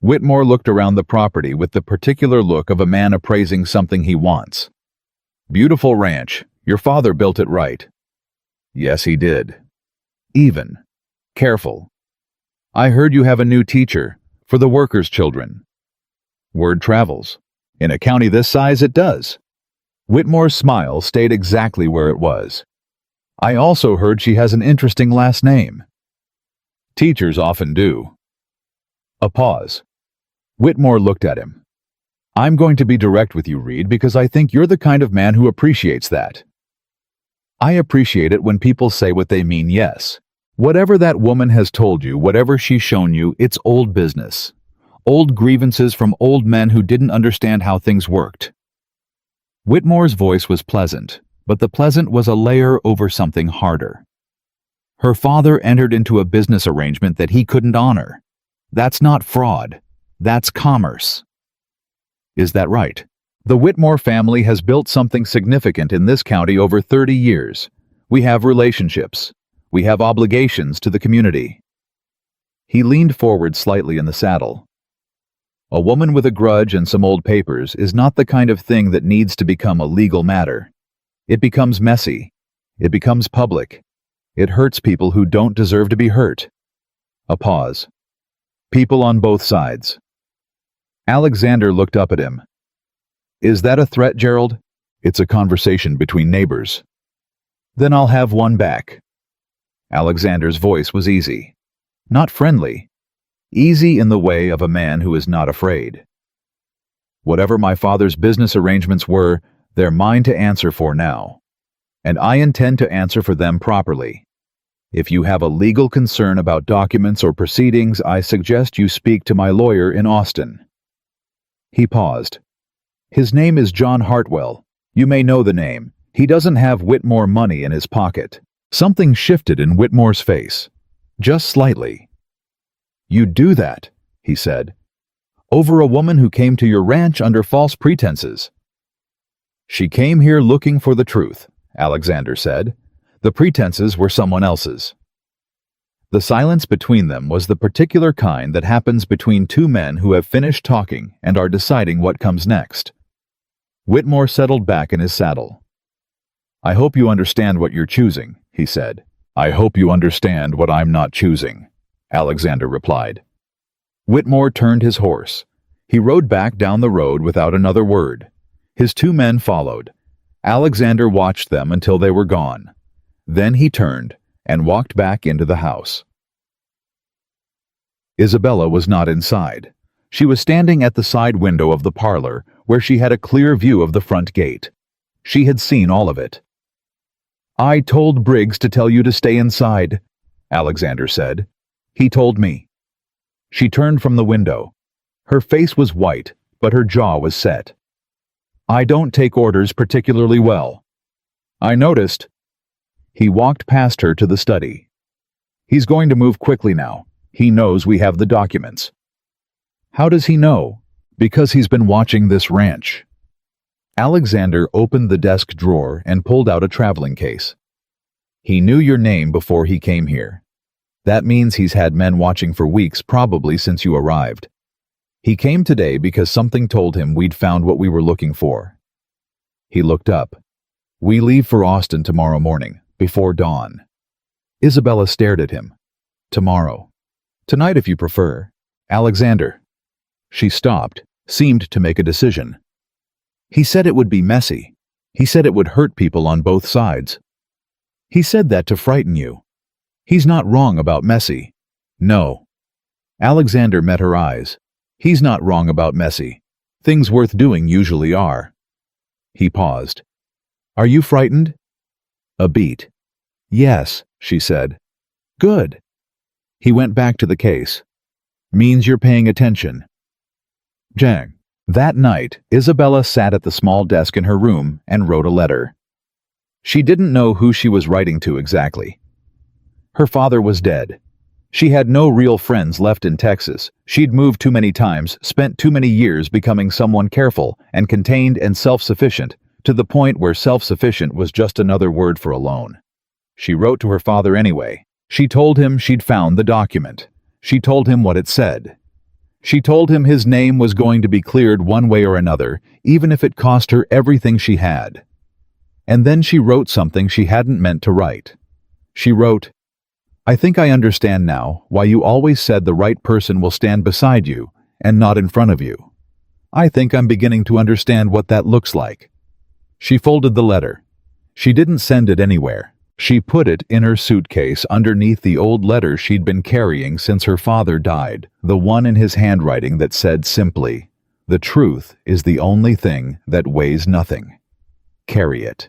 Whitmore looked around the property with the particular look of a man appraising something he wants. "Beautiful ranch. Your father built it right. Yes, he did. Even. Careful. I heard you have a new teacher for the workers' children. Word travels. In a county this size, it does. Whitmore's smile stayed exactly where it was. I also heard she has an interesting last name. Teachers often do. A pause. Whitmore looked at him. I'm going to be direct with you, Reed, because I think you're the kind of man who appreciates that. I appreciate it when people say what they mean, yes. Whatever that woman has told you, whatever she's shown you, it's old business. Old grievances from old men who didn't understand how things worked. Whitmore's voice was pleasant, but the pleasant was a layer over something harder. Her father entered into a business arrangement that he couldn't honor. That's not fraud. That's commerce. Is that right? The Whitmore family has built something significant in this county over 30 years. We have relationships. We have obligations to the community. He leaned forward slightly in the saddle. A woman with a grudge and some old papers is not the kind of thing that needs to become a legal matter. It becomes messy. It becomes public. It hurts people who don't deserve to be hurt. A pause. People on both sides. Alexander looked up at him. Is that a threat, Gerald? It's a conversation between neighbors. Then I'll have one back. Alexander's voice was easy. Not friendly. Easy in the way of a man who is not afraid. Whatever my father's business arrangements were, they're mine to answer for now. And I intend to answer for them properly. If you have a legal concern about documents or proceedings, I suggest you speak to my lawyer in Austin. He paused. His name is John Hartwell. You may know the name. He doesn't have Whitmore money in his pocket. Something shifted in Whitmore's face. Just slightly. You do that, he said. Over a woman who came to your ranch under false pretenses. She came here looking for the truth, Alexander said. The pretenses were someone else's. The silence between them was the particular kind that happens between two men who have finished talking and are deciding what comes next. Whitmore settled back in his saddle. I hope you understand what you're choosing, he said. I hope you understand what I'm not choosing, Alexander replied. Whitmore turned his horse. He rode back down the road without another word. His two men followed. Alexander watched them until they were gone. Then he turned and walked back into the house. Isabella was not inside. She was standing at the side window of the parlor, where she had a clear view of the front gate. She had seen all of it. I told Briggs to tell you to stay inside, Alexander said. He told me. She turned from the window. Her face was white, but her jaw was set. I don't take orders particularly well. I noticed. He walked past her to the study. He's going to move quickly now. He knows we have the documents. How does he know? Because he's been watching this ranch. Alexander opened the desk drawer and pulled out a traveling case. He knew your name before he came here. That means he's had men watching for weeks, probably since you arrived. He came today because something told him we'd found what we were looking for. He looked up. We leave for Austin tomorrow morning, before dawn. Isabella stared at him. Tomorrow. Tonight if you prefer. Alexander. She stopped, seemed to make a decision. He said it would be messy. He said it would hurt people on both sides. He said that to frighten you. He's not wrong about messy. No. Alexander met her eyes. He's not wrong about messy. Things worth doing usually are. He paused. Are you frightened? A beat. Yes, she said. Good. He went back to the case. Means you're paying attention. Jang. That night, Isabella sat at the small desk in her room and wrote a letter. She didn't know who she was writing to exactly. Her father was dead. She had no real friends left in Texas. She'd moved too many times, spent too many years becoming someone careful and contained and self-sufficient, to the point where self-sufficient was just another word for alone. She wrote to her father anyway. She told him she'd found the document. She told him what it said. She told him his name was going to be cleared one way or another, even if it cost her everything she had. And then she wrote something she hadn't meant to write. She wrote, "I think I understand now why you always said the right person will stand beside you and not in front of you. I think I'm beginning to understand what that looks like." She folded the letter. She didn't send it anywhere. She put it in her suitcase underneath the old letter she'd been carrying since her father died, the one in his handwriting that said simply, "The truth is the only thing that weighs nothing. Carry it."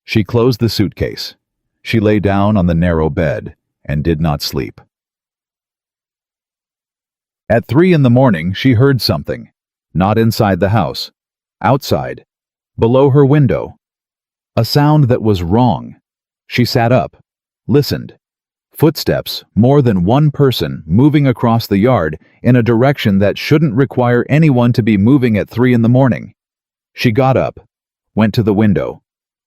She closed the suitcase. She lay down on the narrow bed and did not sleep. At 3 in the morning, she heard something. Not inside the house. Outside. Below her window. A sound that was wrong. She sat up. Listened. Footsteps, more than one person, moving across the yard in a direction that shouldn't require anyone to be moving at 3 in the morning. She got up. Went to the window.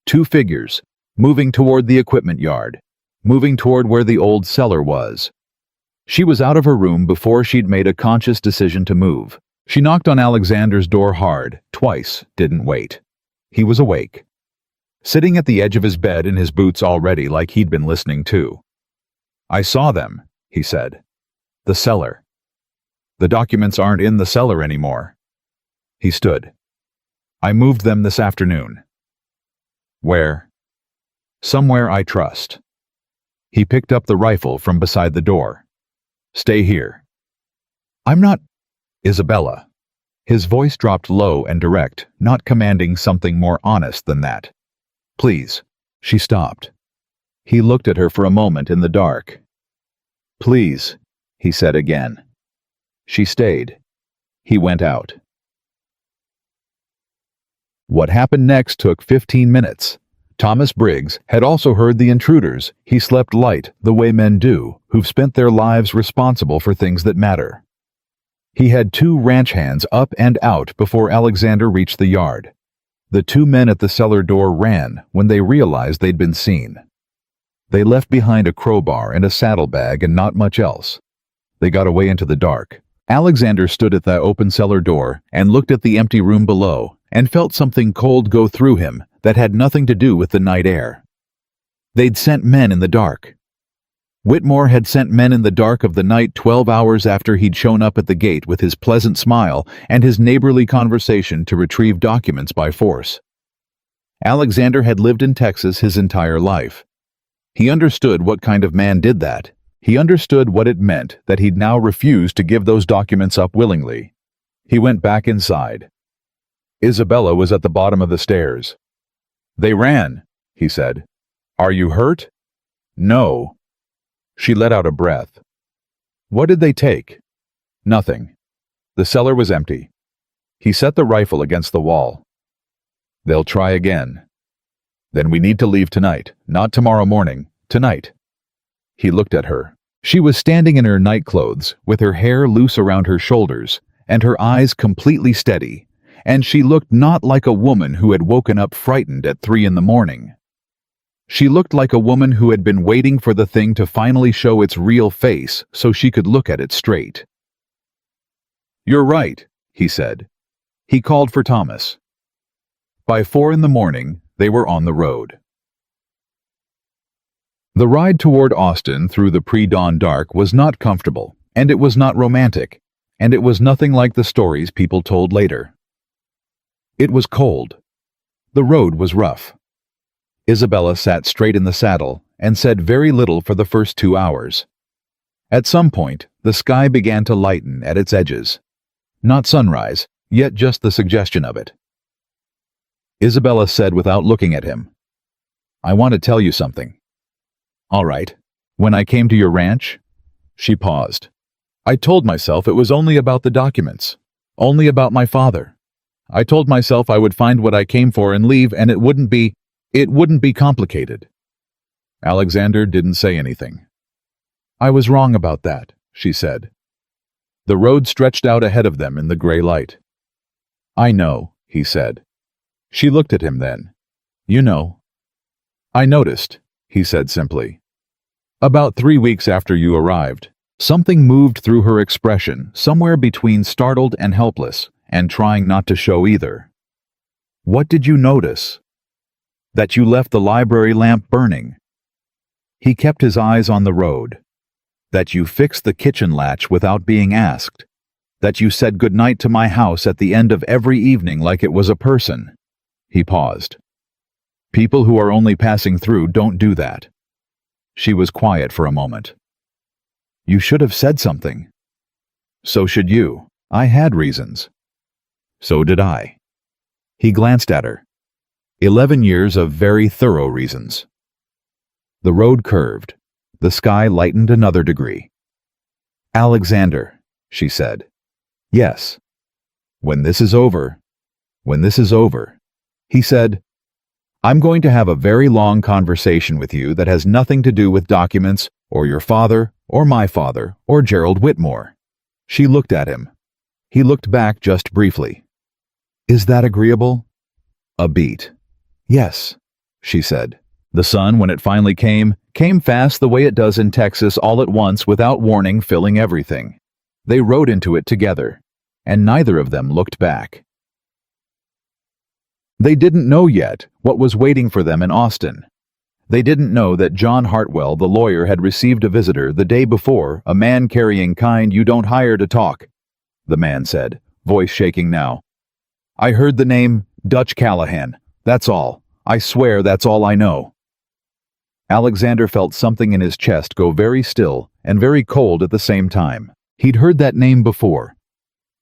2 figures. Moving toward the equipment yard. Moving toward where the old cellar was. She was out of her room before she'd made a conscious decision to move. She knocked on Alexander's door hard, twice, didn't wait. He was awake. Sitting at the edge of his bed in his boots already like he'd been listening too. "I saw them," he said. "The cellar. The documents aren't in the cellar anymore." He stood. "I moved them this afternoon." "Where?" "Somewhere I trust." He picked up the rifle from beside the door. "Stay here." "I'm not—" "Isabella." His voice dropped low and direct, not commanding something more honest than that. "Please." She stopped. He looked at her for a moment in the dark. "Please," he said again. She stayed. He went out. What happened next took 15 minutes. Thomas Briggs had also heard the intruders. He slept light, the way men do, who've spent their lives responsible for things that matter. He had 2 ranch hands up and out before Alexander reached the yard. The 2 men at the cellar door ran when they realized they'd been seen. They left behind a crowbar and a saddlebag and not much else. They got away into the dark. Alexander stood at the open cellar door and looked at the empty room below and felt something cold go through him that had nothing to do with the night air. They'd sent men in the dark. Whitmore had sent men in the dark of the night 12 hours after he'd shown up at the gate with his pleasant smile and his neighborly conversation to retrieve documents by force. Alexander had lived in Texas his entire life. He understood what kind of man did that. He understood what it meant that he'd now refused to give those documents up willingly. He went back inside. Isabella was at the bottom of the stairs. "They ran," he said. "Are you hurt?" "No." She let out a breath. "What did they take?" "Nothing." The cellar was empty. He set the rifle against the wall. "They'll try again." "Then we need to leave tonight, not tomorrow morning, tonight." He looked at her. She was standing in her nightclothes, with her hair loose around her shoulders, and her eyes completely steady, and she looked not like a woman who had woken up frightened at 3 in the morning. She looked like a woman who had been waiting for the thing to finally show its real face so she could look at it straight. "You're right," he said. He called for Thomas. By 4 in the morning, they were on the road. The ride toward Austin through the pre-dawn dark was not comfortable, and it was not romantic, and it was nothing like the stories people told later. It was cold. The road was rough. Isabella sat straight in the saddle and said very little for the first 2 hours. At some point, the sky began to lighten at its edges. Not sunrise, yet just the suggestion of it. Isabella said without looking at him, "I want to tell you something." "All right. When I came to your ranch?" She paused. "I told myself it was only about the documents. Only about my father. I told myself I would find what I came for and leave, and it wouldn't be complicated." Alexander didn't say anything. "I was wrong about that," she said. The road stretched out ahead of them in the gray light. "I know," he said. She looked at him then. "You know." "I noticed," he said simply. "About 3 weeks after you arrived." Something moved through her expression, somewhere between startled and helpless, and trying not to show either. "What did you notice?" "That you left the library lamp burning." He kept his eyes on the road. That you fixed the kitchen latch without being asked. That you said goodnight to my house at the end of every evening like it was a person. He paused. People who are only passing through don't do that. She was quiet for a moment. You should have said something. So should you. I had reasons. So did I. He glanced at her. 11 years of very thorough reasons. The road curved. The sky lightened another degree. Alexander, she said. Yes. When this is over. He said, I'm going to have a very long conversation with you that has nothing to do with documents, or your father, or my father, or Gerald Whitmore. She looked at him. He looked back just briefly. Is that agreeable? A beat. Yes, she said. The sun, when it finally came fast the way it does in Texas all at once without warning, filling everything. They rode into it together, and neither of them looked back. They didn't know yet what was waiting for them in Austin. They didn't know that John Hartwell, the lawyer, had received a visitor the day before, a man carrying kind you don't hire to talk. The man said, voice shaking now. I heard the name Dutch Callahan. That's all. I swear that's all I know. Alexander felt something in his chest go very still and very cold at the same time. He'd heard that name before.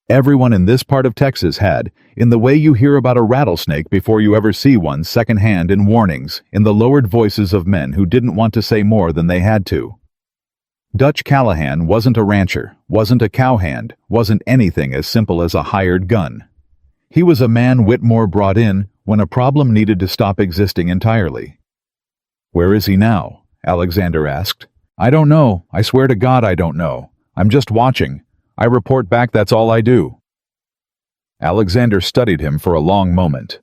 Everyone in this part of Texas had, in the way you hear about a rattlesnake before you ever see one secondhand in warnings, in the lowered voices of men who didn't want to say more than they had to. Dutch Callahan wasn't a rancher, wasn't a cowhand, wasn't anything as simple as a hired gun. He was a man Whitmore brought in when a problem needed to stop existing entirely. Where is he now? Alexander asked. I don't know. I swear to God I don't know. I'm just watching. I report back, that's all I do. Alexander studied him for a long moment.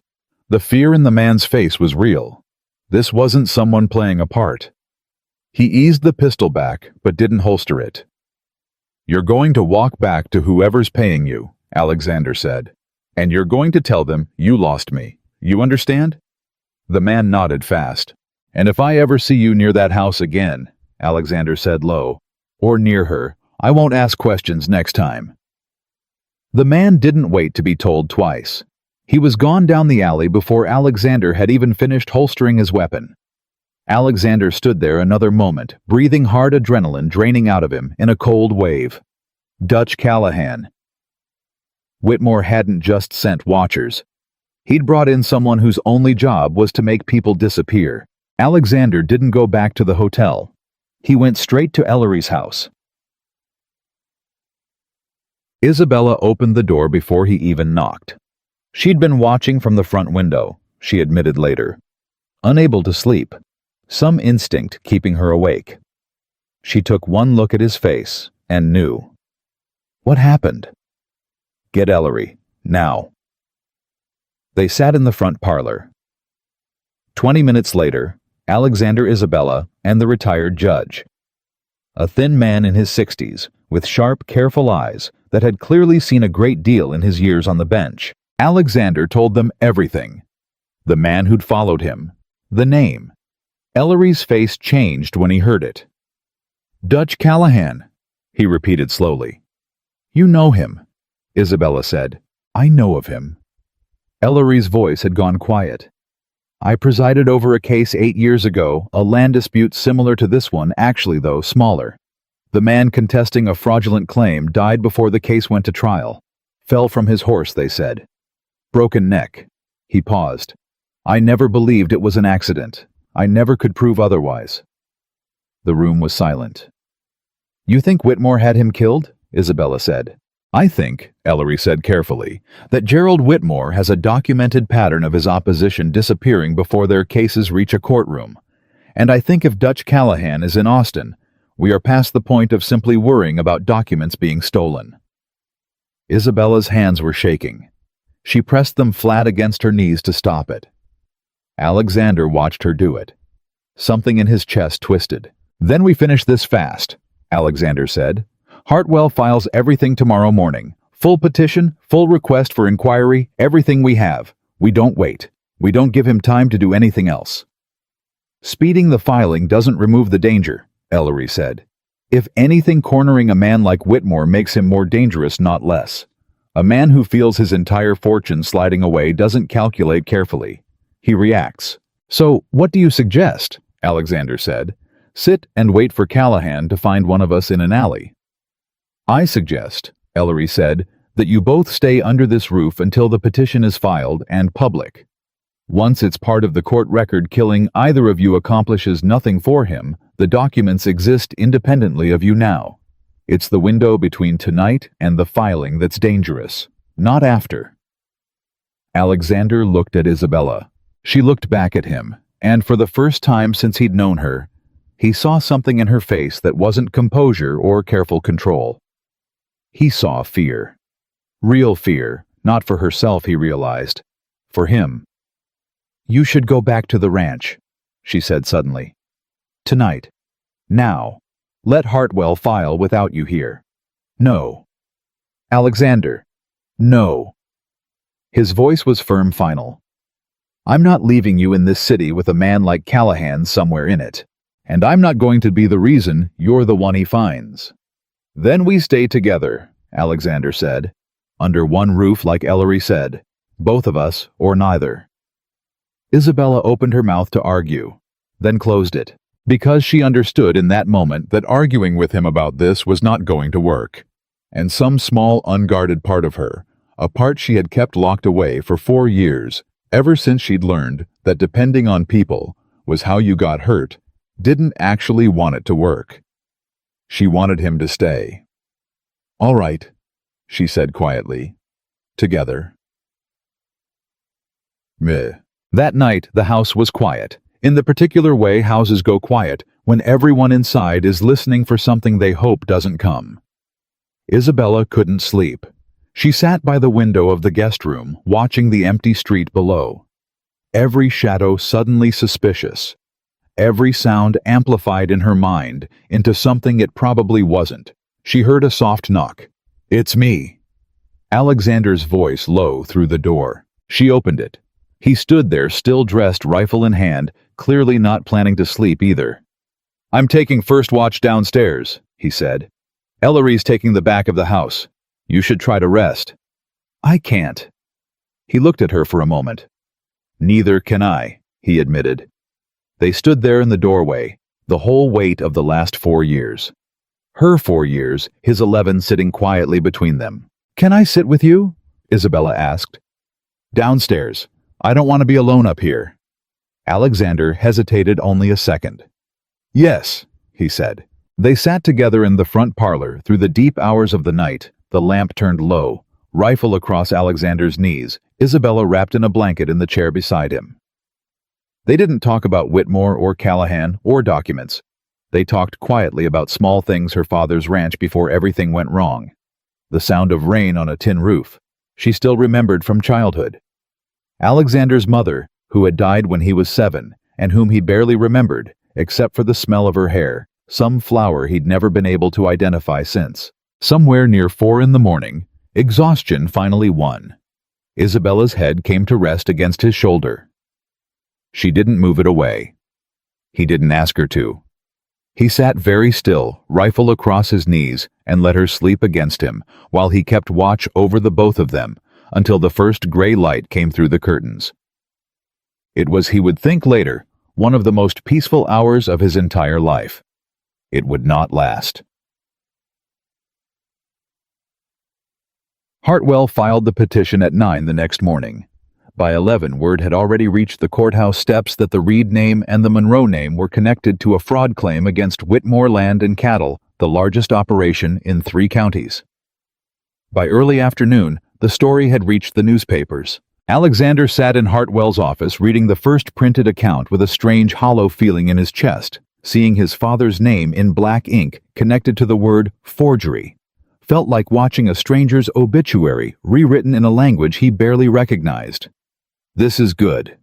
The fear in the man's face was real. This wasn't someone playing a part. He eased the pistol back, but didn't holster it. You're going to walk back to whoever's paying you, Alexander said. And you're going to tell them you lost me. You understand? The man nodded fast. And if I ever see you near that house again, Alexander said low, or near her, I won't ask questions next time. The man didn't wait to be told twice. He was gone down the alley before Alexander had even finished holstering his weapon. Alexander stood there another moment, breathing hard adrenaline draining out of him in a cold wave. Dutch Callahan. Whitmore hadn't just sent watchers. He'd brought in someone whose only job was to make people disappear. Alexander didn't go back to the hotel. He went straight to Ellery's house. Isabella opened the door before he even knocked. She'd been watching from the front window, she admitted later. Unable to sleep. Some instinct keeping her awake. She took one look at his face and knew. What happened? Get Ellery, now. They sat in the front parlor. 20 minutes later, Alexander, Isabella, and the retired judge. A thin man in his 60s, with sharp, careful eyes that had clearly seen a great deal in his years on the bench. Alexander told them everything. The man who'd followed him. The name. Ellery's face changed when he heard it. Dutch Callahan, he repeated slowly. You know him, Isabella said. I know of him. Ellery's voice had gone quiet. I presided over a case 8 years ago, a land dispute similar to this one, actually though smaller. The man contesting a fraudulent claim died before the case went to trial. Fell from his horse, they said. Broken neck. He paused. I never believed it was an accident. I never could prove otherwise. The room was silent. You think Whitmore had him killed? Isabella said. I think, Ellery said carefully, that Gerald Whitmore has a documented pattern of his opposition disappearing before their cases reach a courtroom. And I think if Dutch Callahan is in Austin, we are past the point of simply worrying about documents being stolen. Isabella's hands were shaking. She pressed them flat against her knees to stop it. Alexander watched her do it. Something in his chest twisted. Then we finish this fast, Alexander said. Hartwell files everything tomorrow morning. Full petition, full request for inquiry, everything we have. We don't wait. We don't give him time to do anything else. Speeding the filing doesn't remove the danger, Ellery said. If anything, cornering a man like Whitmore makes him more dangerous, not less. A man who feels his entire fortune sliding away doesn't calculate carefully. He reacts. So, what do you suggest? Alexander said. Sit and wait for Callahan to find one of us in an alley. I suggest, Ellery said, that you both stay under this roof until the petition is filed and public. Once it's part of the court record, killing either of you accomplishes nothing for him. The documents exist independently of you now. It's the window between tonight and the filing that's dangerous, not after. Alexander looked at Isabella. She looked back at him, and for the first time since he'd known her, he saw something in her face that wasn't composure or careful control. He saw fear. Real fear, not for herself, he realized. For him. You should go back to the ranch, she said suddenly. Tonight. Now. Let Hartwell file without you here. No. Alexander. No. His voice was firm, final. I'm not leaving you in this city with a man like Callahan somewhere in it. And I'm not going to be the reason you're the one he finds. Then we stay together, Alexander said. Under one roof, like Ellery said. Both of us, or neither. Isabella opened her mouth to argue, then closed it, because she understood in that moment that arguing with him about this was not going to work. And some small, unguarded part of her, a part she had kept locked away for 4 years, ever since she'd learned that depending on people was how you got hurt, didn't actually want it to work. She wanted him to stay. All right, she said quietly. Together. Meh. That night, the house was quiet, in the particular way houses go quiet when everyone inside is listening for something they hope doesn't come. Isabella couldn't sleep. She sat by the window of the guest room, watching the empty street below. Every shadow suddenly suspicious. Every sound amplified in her mind into something it probably wasn't. She heard a soft knock. It's me. Alexander's voice low through the door. She opened it. He stood there, still dressed, rifle in hand, clearly not planning to sleep either. I'm taking first watch downstairs, he said. Ellery's taking the back of the house. You should try to rest. I can't. He looked at her for a moment. Neither can I, he admitted. They stood there in the doorway, the whole weight of the last 4 years. Her 4 years, his 11 sitting quietly between them. Can I sit with you? Isabella asked. Downstairs. I don't want to be alone up here. Alexander hesitated only a second. Yes, he said. They sat together in the front parlor through the deep hours of the night, the lamp turned low, rifle across Alexander's knees, Isabella wrapped in a blanket in the chair beside him. They didn't talk about Whitmore or Callahan or documents. They talked quietly about small things, her father's ranch before everything went wrong. The sound of rain on a tin roof. She still remembered from childhood. Alexander's mother, who had died when he was 7, and whom he barely remembered, except for the smell of her hair, some flower he'd never been able to identify since. Somewhere near 4 in the morning, exhaustion finally won. Isabella's head came to rest against his shoulder. She didn't move it away. He didn't ask her to. He sat very still, rifle across his knees, and let her sleep against him, while he kept watch over the both of them, until the first gray light came through the curtains. It was, he would think later, one of the most peaceful hours of his entire life. It would not last. Hartwell filed the petition at 9 the next morning. By 11, word had already reached the courthouse steps that the Reed name and the Monroe name were connected to a fraud claim against Whitmore Land and Cattle, the largest operation in 3 counties. By early afternoon, the story had reached the newspapers. Alexander sat in Hartwell's office reading the first printed account with a strange hollow feeling in his chest, seeing his father's name in black ink connected to the word forgery. Felt like watching a stranger's obituary rewritten in a language he barely recognized. This is good,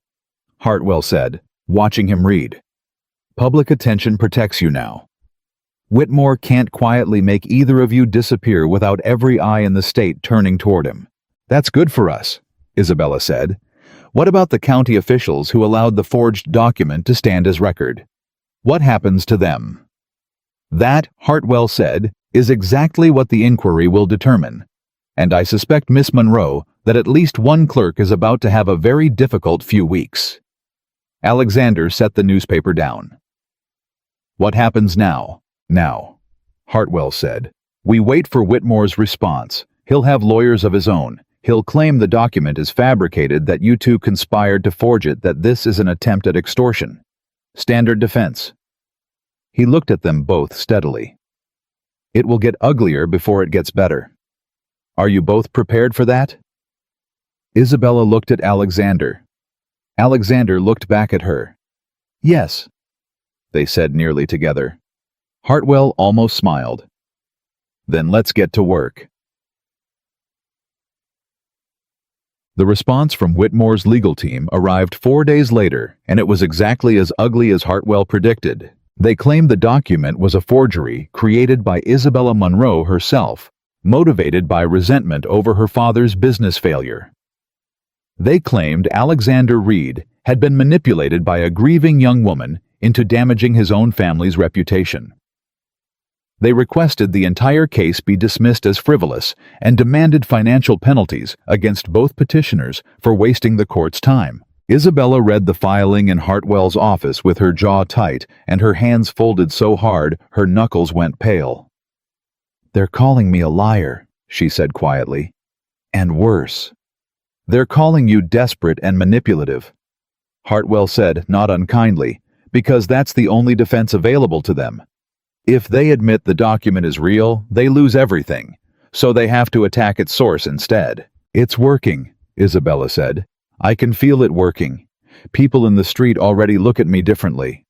Hartwell said, watching him read. Public attention protects you now. Whitmore can't quietly make either of you disappear without every eye in the state turning toward him. That's good for us, Isabella said. What about the county officials who allowed the forged document to stand as record? What happens to them? That, Hartwell said, is exactly what the inquiry will determine. And I suspect, Miss Monroe, that at least one clerk is about to have a very difficult few weeks. Alexander set the newspaper down. What happens now? Now, Hartwell said. We wait for Whitmore's response. He'll have lawyers of his own. He'll claim the document is fabricated, that you two conspired to forge it, that this is an attempt at extortion. Standard defense. He looked at them both steadily. It will get uglier before it gets better. Are you both prepared for that? Isabella looked at Alexander. Alexander looked back at her. Yes, they said nearly together. Hartwell almost smiled. Then let's get to work. The response from Whitmore's legal team arrived 4 days later, and it was exactly as ugly as Hartwell predicted. They claimed the document was a forgery created by Isabella Monroe herself, motivated by resentment over her father's business failure. They claimed Alexander Reed had been manipulated by a grieving young woman into damaging his own family's reputation. They requested the entire case be dismissed as frivolous and demanded financial penalties against both petitioners for wasting the court's time. Isabella read the filing in Hartwell's office with her jaw tight and her hands folded so hard her knuckles went pale. They're calling me a liar, she said quietly. And worse. They're calling you desperate and manipulative. Hartwell said, not unkindly, because that's the only defense available to them. If they admit the document is real, they lose everything, so they have to attack its source instead. It's working, Isabella said. I can feel it working. People in the street already look at me differently.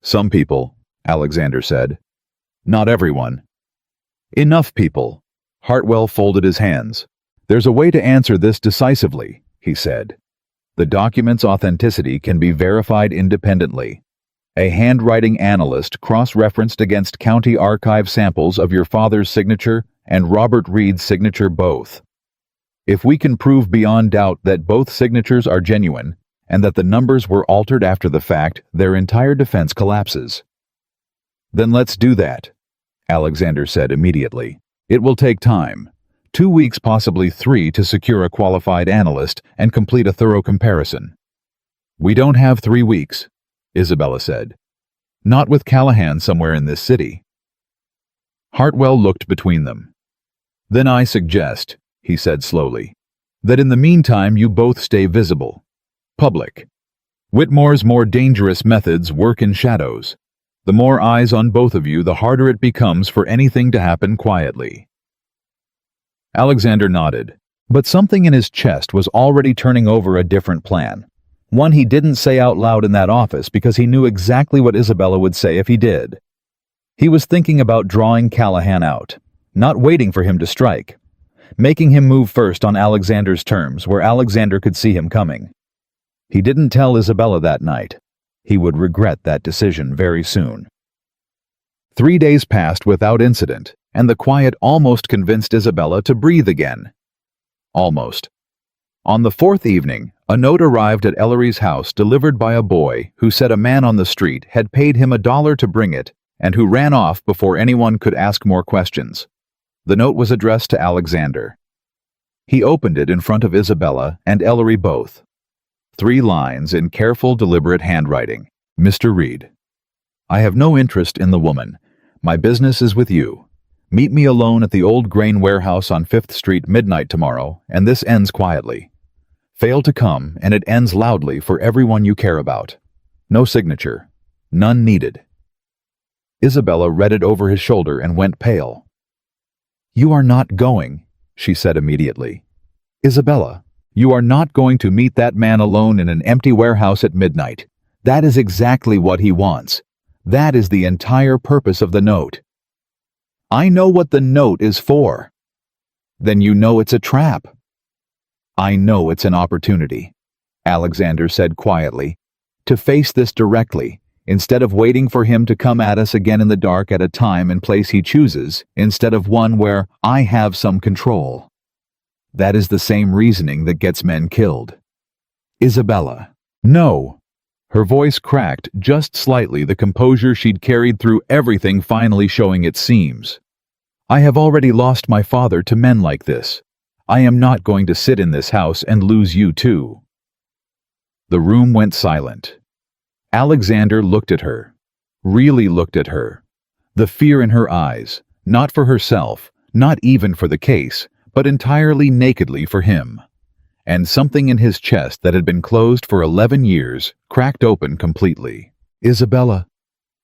Some people, Alexander said. Not everyone. Enough people. Hartwell folded his hands. There's a way to answer this decisively, he said. The document's authenticity can be verified independently. A handwriting analyst cross-referenced against county archive samples of your father's signature and Robert Reed's signature both. If we can prove beyond doubt that both signatures are genuine and that the numbers were altered after the fact, their entire defense collapses. Then let's do that, Alexander said immediately. It will take time. 2 weeks, possibly 3, to secure a qualified analyst and complete a thorough comparison. We don't have 3 weeks, Isabella said. Not with Callahan somewhere in this city. Hartwell looked between them. Then I suggest, he said slowly, that in the meantime you both stay visible. Public. Whitmore's more dangerous methods work in shadows. The more eyes on both of you, the harder it becomes for anything to happen quietly. Alexander nodded, but something in his chest was already turning over a different plan. One he didn't say out loud in that office because he knew exactly what Isabella would say if he did. He was thinking about drawing Callahan out, not waiting for him to strike, making him move first on Alexander's terms where Alexander could see him coming. He didn't tell Isabella that night. He would regret that decision very soon. 3 days passed without incident, and the quiet almost convinced Isabella to breathe again. Almost. On the 4th evening, a note arrived at Ellery's house delivered by a boy who said a man on the street had paid him $1 to bring it and who ran off before anyone could ask more questions. The note was addressed to Alexander. He opened it in front of Isabella and Ellery both. 3 lines in careful, deliberate handwriting. Mr. Reed, I have no interest in the woman. My business is with you. Meet me alone at the old grain warehouse on 5th Street midnight tomorrow, and this ends quietly. Fail to come, and it ends loudly for everyone you care about. No signature. None needed. Isabella read it over his shoulder and went pale. You are not going, she said immediately. Isabella, you are not going to meet that man alone in an empty warehouse at midnight. That is exactly what he wants. That is the entire purpose of the note. I know what the note is for. Then you know it's a trap. I know it's an opportunity, Alexander said quietly, to face this directly, instead of waiting for him to come at us again in the dark at a time and place he chooses, instead of one where I have some control. That is the same reasoning that gets men killed. Isabella. No. Her voice cracked just slightly, the composure she'd carried through everything finally showing its seams. I have already lost my father to men like this. I am not going to sit in this house and lose you too. The room went silent. Alexander looked at her. Really looked at her. The fear in her eyes, not for herself, not even for the case, but entirely nakedly for him. And something in his chest that had been closed for 11 years cracked open completely. Isabella,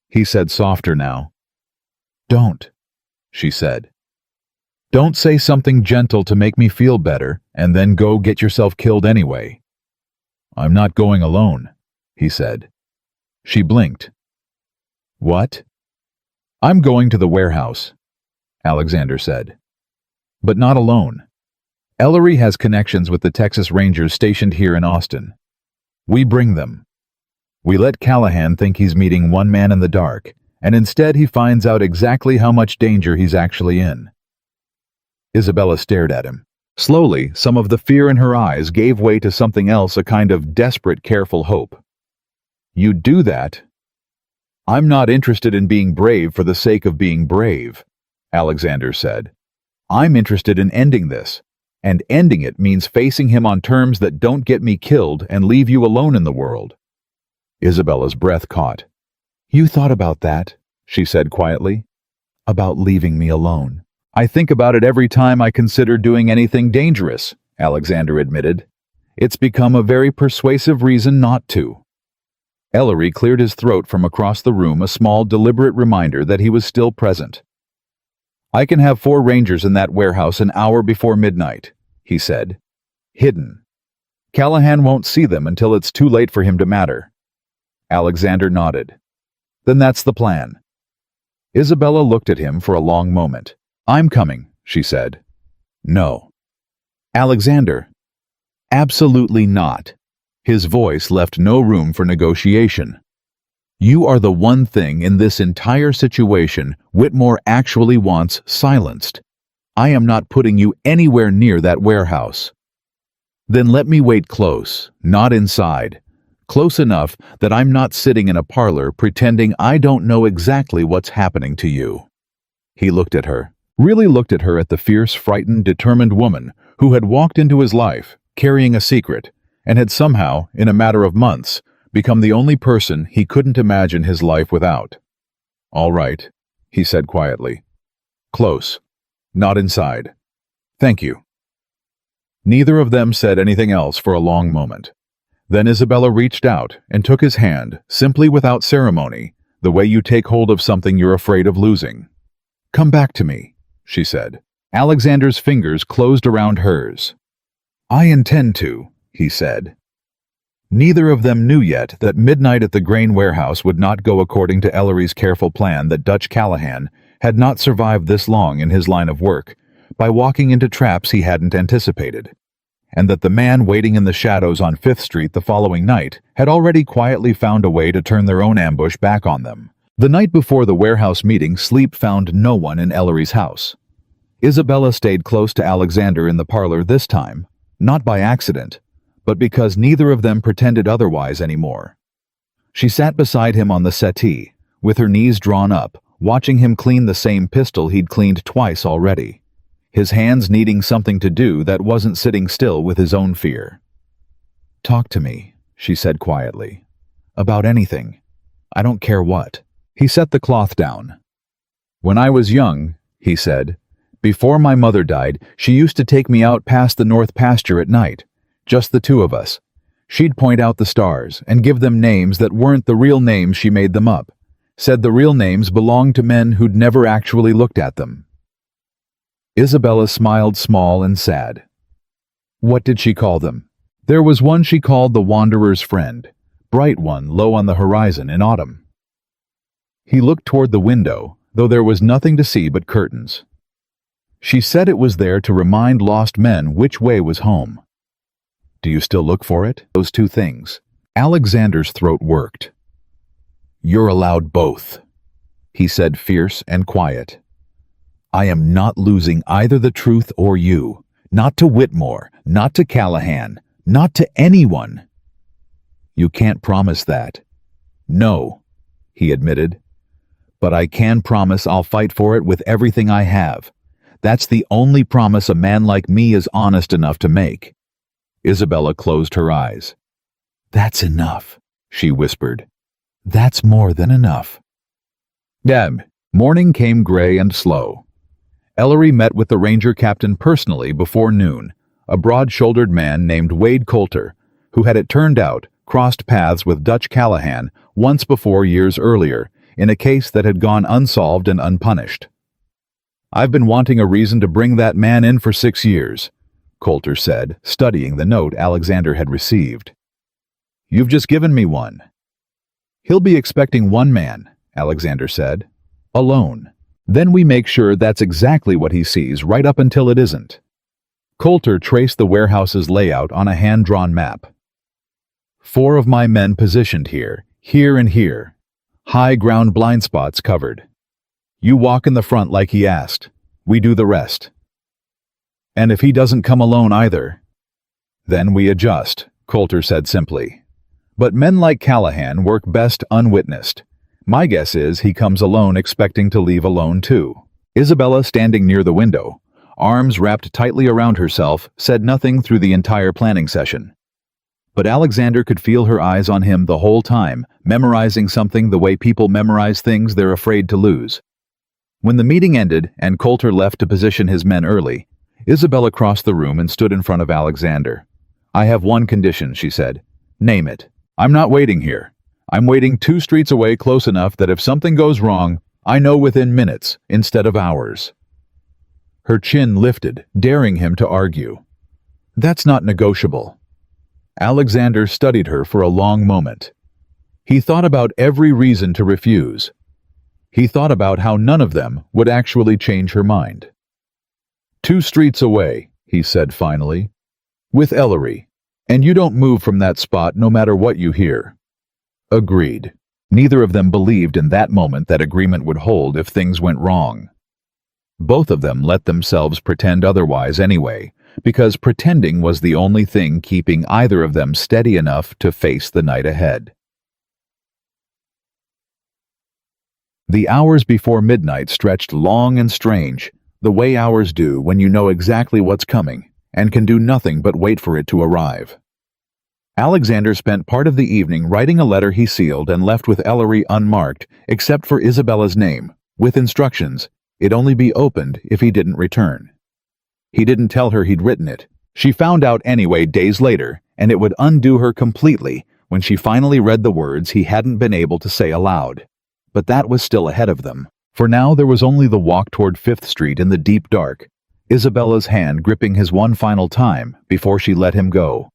he said softer now. Don't, she said. Don't say something gentle to make me feel better and then go get yourself killed anyway. I'm not going alone, he said. She blinked. What? I'm going to the warehouse, Alexander said. But not alone. Ellery has connections with the Texas Rangers stationed here in Austin. We bring them. We let Callahan think he's meeting one man in the dark, and instead he finds out exactly how much danger he's actually in. Isabella stared at him. Slowly, some of the fear in her eyes gave way to something else, a kind of desperate, careful hope. You'd do that? I'm not interested in being brave for the sake of being brave, Alexander said. I'm interested in ending this. And ending it means facing him on terms that don't get me killed and leave you alone in the world. Isabella's breath caught. You thought about that, she said quietly. About leaving me alone. I think about it every time I consider doing anything dangerous, Alexander admitted. It's become a very persuasive reason not to. Ellery cleared his throat from across the room, a small, deliberate reminder that he was still present. I can have 4 Rangers in that warehouse an hour before midnight, he said. Hidden. Callahan won't see them until it's too late for him to matter. Alexander nodded. Then that's the plan. Isabella looked at him for a long moment. I'm coming, she said. No. Alexander. Absolutely not. His voice left no room for negotiation. You are the one thing in this entire situation Whitmore actually wants silenced. I am not putting you anywhere near that warehouse. Then let me wait close, not inside. Close enough that I'm not sitting in a parlor pretending I don't know exactly what's happening to you. He looked at her, really looked at her, at the fierce, frightened, determined woman who had walked into his life, carrying a secret, and had somehow, in a matter of months, become the only person he couldn't imagine his life without. All right, he said quietly. Close. Not inside. Thank you. Neither of them said anything else for a long moment. Then Isabella reached out and took his hand, simply without ceremony, the way you take hold of something you're afraid of losing. Come back to me, she said. Alexander's fingers closed around hers. I intend to, he said. Neither of them knew yet that midnight at the grain warehouse would not go according to Ellery's careful plan, that Dutch Callahan had not survived this long in his line of work by walking into traps he hadn't anticipated, and that the man waiting in the shadows on 5th Street the following night had already quietly found a way to turn their own ambush back on them. The night before the warehouse meeting, sleep found no one in Ellery's house. Isabella stayed close to Alexander in the parlor this time, not by accident, but because neither of them pretended otherwise anymore. She sat beside him on the settee, with her knees drawn up, watching him clean the same pistol he'd cleaned twice already, his hands needing something to do that wasn't sitting still with his own fear. Talk to me, she said quietly. About anything. I don't care what. He set the cloth down. When I was young, he said, before my mother died, she used to take me out past the north pasture at night. Just the 2 of us. She'd point out the stars and give them names that weren't the real names. She made them up. Said the real names belonged to men who'd never actually looked at them. Isabella smiled, small and sad. What did she call them? There was one she called the Wanderer's Friend, bright one low on the horizon in autumn. He looked toward the window, though there was nothing to see but curtains. She said it was there to remind lost men which way was home. Do you still look for it? Those 2 things. Alexander's throat worked. You're allowed both, he said, fierce and quiet. I am not losing either the truth or you. Not to Whitmore, not to Callahan, not to anyone. You can't promise that. No, he admitted. But I can promise I'll fight for it with everything I have. That's the only promise a man like me is honest enough to make. Isabella closed her eyes. That's enough, she whispered. That's more than enough. Morning came gray and slow. Ellery met with the ranger captain personally before noon, a broad-shouldered man named Wade Coulter, who had, it turned out, crossed paths with Dutch Callahan once before years earlier, in a case that had gone unsolved and unpunished. I've been wanting a reason to bring that man in for 6 years, Coulter said, studying the note Alexander had received. You've just given me one. He'll be expecting one man, Alexander said. Alone. Then we make sure that's exactly what he sees right up until it isn't. Coulter traced the warehouse's layout on a hand-drawn map. 4 of my men positioned here, and here. High ground blind spots covered. You walk in the front like he asked. We do the rest. And if he doesn't come alone either, then we adjust, Coulter said simply. But men like Callahan work best unwitnessed. My guess is he comes alone expecting to leave alone too. Isabella, standing near the window, arms wrapped tightly around herself, said nothing through the entire planning session. But Alexander could feel her eyes on him the whole time, memorizing something the way people memorize things they're afraid to lose. When the meeting ended and Coulter left to position his men early, Isabella crossed the room and stood in front of Alexander. I have one condition, she said. Name it. I'm not waiting here. I'm waiting 2 streets away close enough that if something goes wrong, I know within minutes instead of hours. Her chin lifted, daring him to argue. That's not negotiable. Alexander studied her for a long moment. He thought about every reason to refuse. He thought about how none of them would actually change her mind. 2 streets away, he said finally. With Ellery. And you don't move from that spot no matter what you hear. Agreed. Neither of them believed in that moment that agreement would hold if things went wrong. Both of them let themselves pretend otherwise anyway, because pretending was the only thing keeping either of them steady enough to face the night ahead. The hours before midnight stretched long and strange, the way hours do when you know exactly what's coming and can do nothing but wait for it to arrive. Alexander spent part of the evening writing a letter he sealed and left with Ellery unmarked, except for Isabella's name, with instructions, it'd only be opened if he didn't return. He didn't tell her he'd written it. She found out anyway days later, and it would undo her completely when she finally read the words he hadn't been able to say aloud. But that was still ahead of them. For now there was only the walk toward 5th Street in the deep dark, Isabella's hand gripping his one final time before she let him go.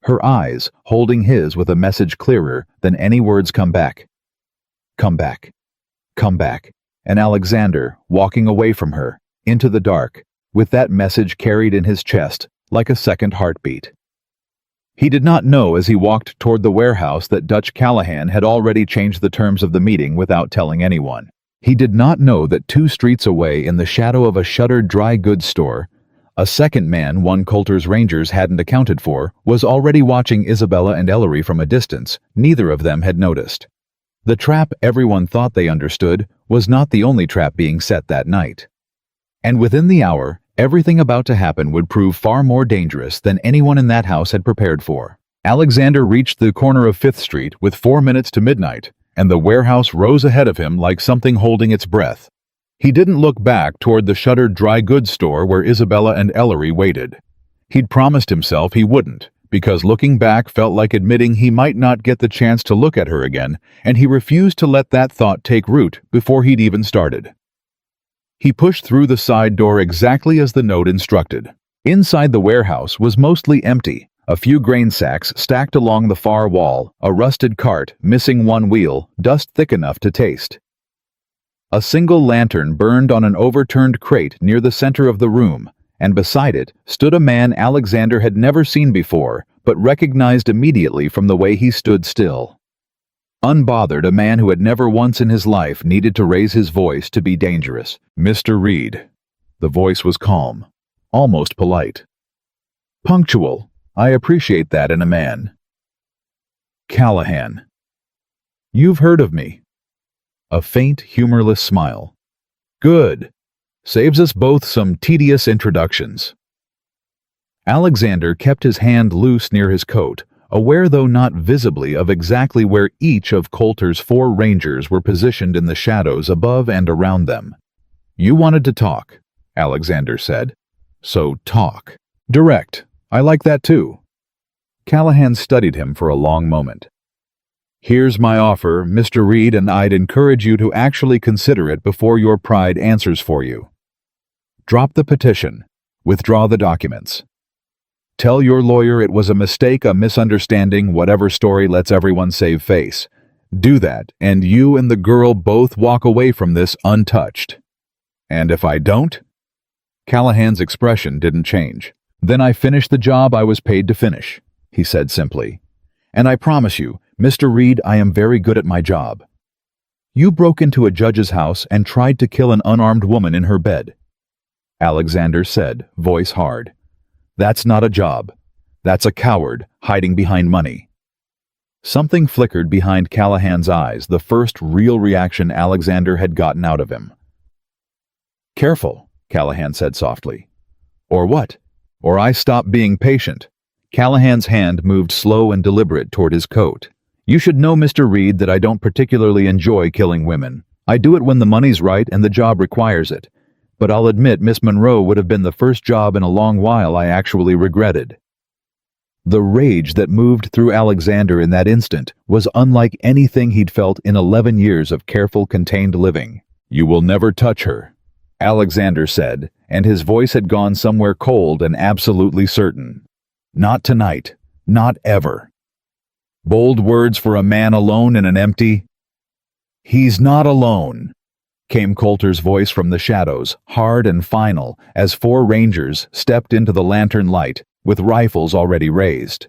Her eyes holding his with a message clearer than any words come back. Come back. Come back. And Alexander walking away from her, into the dark, with that message carried in his chest like a second heartbeat. He did not know as he walked toward the warehouse that Dutch Callahan had already changed the terms of the meeting without telling anyone. He did not know that 2 streets away in the shadow of a shuttered dry goods store, a second man one Coulter's rangers hadn't accounted for was already watching Isabella and Ellery from a distance neither of them had noticed. The trap everyone thought they understood was not the only trap being set that night. And within the hour, everything about to happen would prove far more dangerous than anyone in that house had prepared for. Alexander reached the corner of 5th Street with 4 minutes to midnight, and the warehouse rose ahead of him like something holding its breath. He didn't look back toward the shuttered dry goods store where Isabella and Ellery waited. He'd promised himself he wouldn't, because looking back felt like admitting he might not get the chance to look at her again, and he refused to let that thought take root before he'd even started. He pushed through the side door exactly as the note instructed. Inside the warehouse was mostly empty, a few grain sacks stacked along the far wall, a rusted cart missing one wheel, dust thick enough to taste. A single lantern burned on an overturned crate near the center of the room, and beside it stood a man Alexander had never seen before, but recognized immediately from the way he stood still. Unbothered, a man who had never once in his life needed to raise his voice to be dangerous. Mr. Reed. The voice was calm, almost polite. Punctual. I appreciate that in a man. Callahan. You've heard of me. A faint, humorless smile. Good. Saves us both some tedious introductions. Alexander kept his hand loose near his coat, aware though not visibly of exactly where each of Coulter's 4 rangers were positioned in the shadows above and around them. You wanted to talk, Alexander said. So talk. Direct. I like that too. Callahan studied him for a long moment. Here's my offer, Mr. Reed, and I'd encourage you to actually consider it before your pride answers for you. Drop the petition. Withdraw the documents. Tell your lawyer it was a mistake, a misunderstanding, whatever story lets everyone save face. Do that, and you and the girl both walk away from this untouched. And if I don't? Callahan's expression didn't change. Then I finish the job I was paid to finish, he said simply. And I promise you, Mr. Reed, I am very good at my job. You broke into a judge's house and tried to kill an unarmed woman in her bed. Alexander said, voice hard. That's not a job. That's a coward hiding behind money. Something flickered behind Callahan's eyes, the first real reaction Alexander had gotten out of him. Careful, Callahan said softly. Or what? Or I stop being patient. Callahan's hand moved slow and deliberate toward his coat. You should know, Mr. Reed, that I don't particularly enjoy killing women. I do it when the money's right and the job requires it. But I'll admit Miss Monroe would have been the first job in a long while I actually regretted. The rage that moved through Alexander in that instant was unlike anything he'd felt in 11 years of careful, contained living. You will never touch her, Alexander said, and his voice had gone somewhere cold and absolutely certain. Not tonight. Not ever. Bold words for a man alone in an empty... He's not alone, came Coulter's voice from the shadows, hard and final, as 4 rangers stepped into the lantern light, with rifles already raised.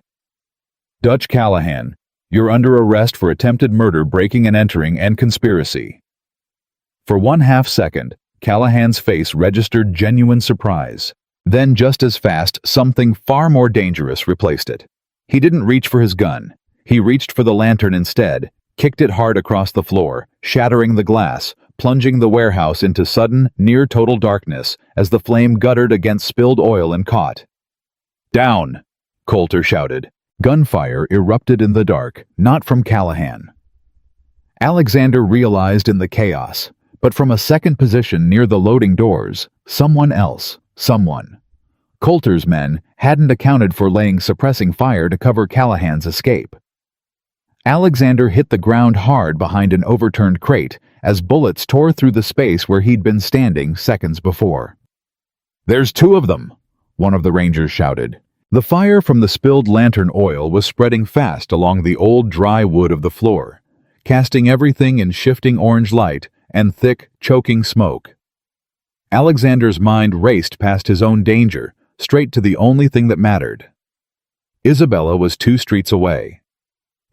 Dutch Callahan, you're under arrest for attempted murder, breaking and entering, and conspiracy. For 1/2 second, Callahan's face registered genuine surprise. Then, just as fast, something far more dangerous replaced it. He didn't reach for his gun. He reached for the lantern instead, kicked it hard across the floor, shattering the glass, plunging the warehouse into sudden, near-total darkness as the flame guttered against spilled oil and caught. Down! Coulter shouted. Gunfire erupted in the dark, not from Callahan. Alexander realized in the chaos, but from a second position near the loading doors, someone else, someone. Coulter's men hadn't accounted for laying suppressing fire to cover Callahan's escape. Alexander hit the ground hard behind an overturned crate as bullets tore through the space where he'd been standing seconds before. There's 2 of them, one of the rangers shouted. The fire from the spilled lantern oil was spreading fast along the old dry wood of the floor, casting everything in shifting orange light and thick, choking smoke. Alexander's mind raced past his own danger, straight to the only thing that mattered. Isabella was 2 streets away.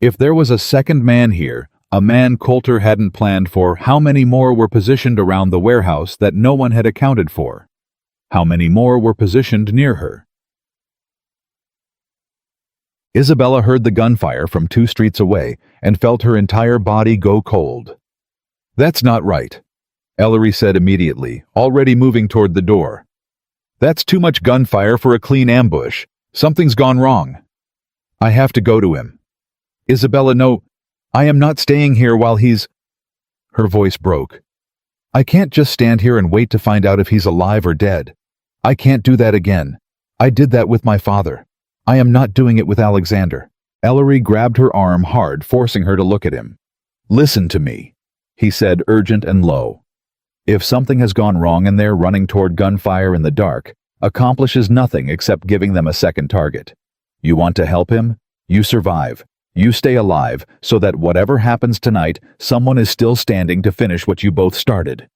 If there was a second man here, a man Coulter hadn't planned for, how many more were positioned around the warehouse that no one had accounted for? How many more were positioned near her? Isabella heard the gunfire from 2 streets away and felt her entire body go cold. That's not right, Ellery said immediately, already moving toward the door. That's too much gunfire for a clean ambush. Something's gone wrong. I have to go to him. Isabella, no, I am not staying here while he's... Her voice broke. I can't just stand here and wait to find out if he's alive or dead. I can't do that again. I did that with my father. I am not doing it with Alexander. Ellery grabbed her arm hard, forcing her to look at him. Listen to me, he said, urgent and low. If something has gone wrong in there, running toward gunfire in the dark accomplishes nothing except giving them a second target. You want to help him? You survive. You stay alive so that whatever happens tonight, someone is still standing to finish what you both started.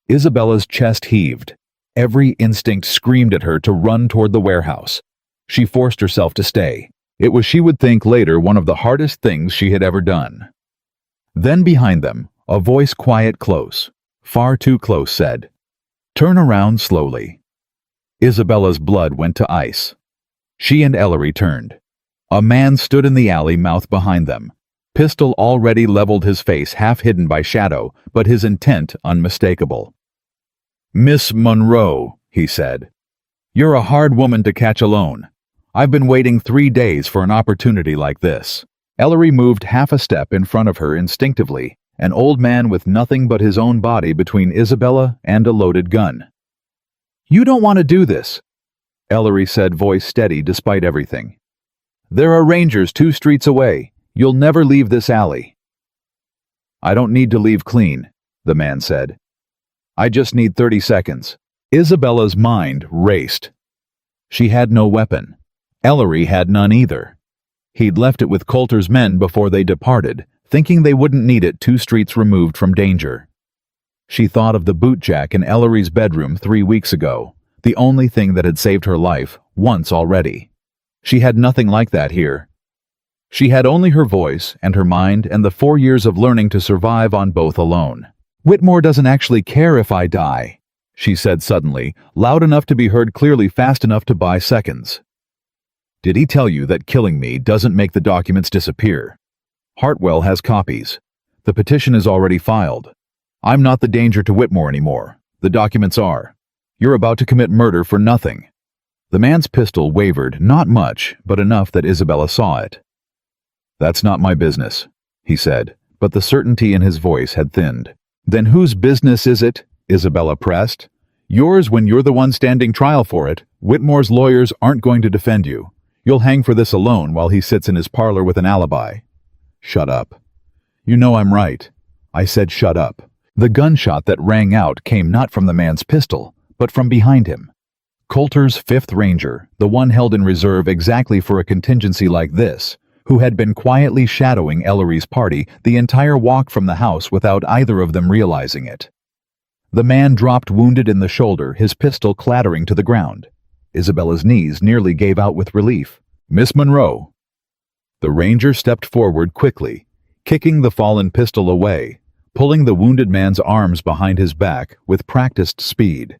Isabella's chest heaved. Every instinct screamed at her to run toward the warehouse. She forced herself to stay. It was, she would think later, one of the hardest things she had ever done. Then behind them, a voice quiet close, far too close, said, "Turn around slowly." Isabella's blood went to ice. She and Ellery turned. A man stood in the alley, mouth behind them. Pistol already leveled, his face half hidden by shadow, but his intent unmistakable. "Miss Monroe," he said, "you're a hard woman to catch alone. I've been waiting 3 days for an opportunity like this." Ellery moved half a step in front of her instinctively, an old man with nothing but his own body between Isabella and a loaded gun. "You don't want to do this," Ellery said, voice steady despite everything. "There are rangers 2 streets away. You'll never leave this alley." "I don't need to leave clean," the man said. "I just need 30 seconds. Isabella's mind raced. She had no weapon. Ellery had none either. He'd left it with Coulter's men before they departed, thinking they wouldn't need it 2 streets removed from danger. She thought of the bootjack in Ellery's bedroom 3 weeks ago, the only thing that had saved her life once already. She had nothing like that here. She had only her voice and her mind and the 4 years of learning to survive on both alone. "Whitmore doesn't actually care if I die," she said suddenly, loud enough to be heard clearly, fast enough to buy seconds. "Did he tell you that killing me doesn't make the documents disappear? Hartwell has copies. The petition is already filed. I'm not the danger to Whitmore anymore. The documents are. You're about to commit murder for nothing." The man's pistol wavered, not much, but enough that Isabella saw it. "That's not my business," he said, but the certainty in his voice had thinned. "Then whose business is it?" Isabella pressed. "Yours when you're the one standing trial for it. Whitmore's lawyers aren't going to defend you. You'll hang for this alone while he sits in his parlor with an alibi." "Shut up." "You know I'm right." I said shut up. The gunshot that rang out came not from the man's pistol, but from behind him. Coulter's 5th Ranger, the one held in reserve exactly for a contingency like this, who had been quietly shadowing Ellery's party the entire walk from the house without either of them realizing it. The man dropped wounded in the shoulder, his pistol clattering to the ground. Isabella's knees nearly gave out with relief. "Miss Monroe." The ranger stepped forward quickly, kicking the fallen pistol away, pulling the wounded man's arms behind his back with practiced speed.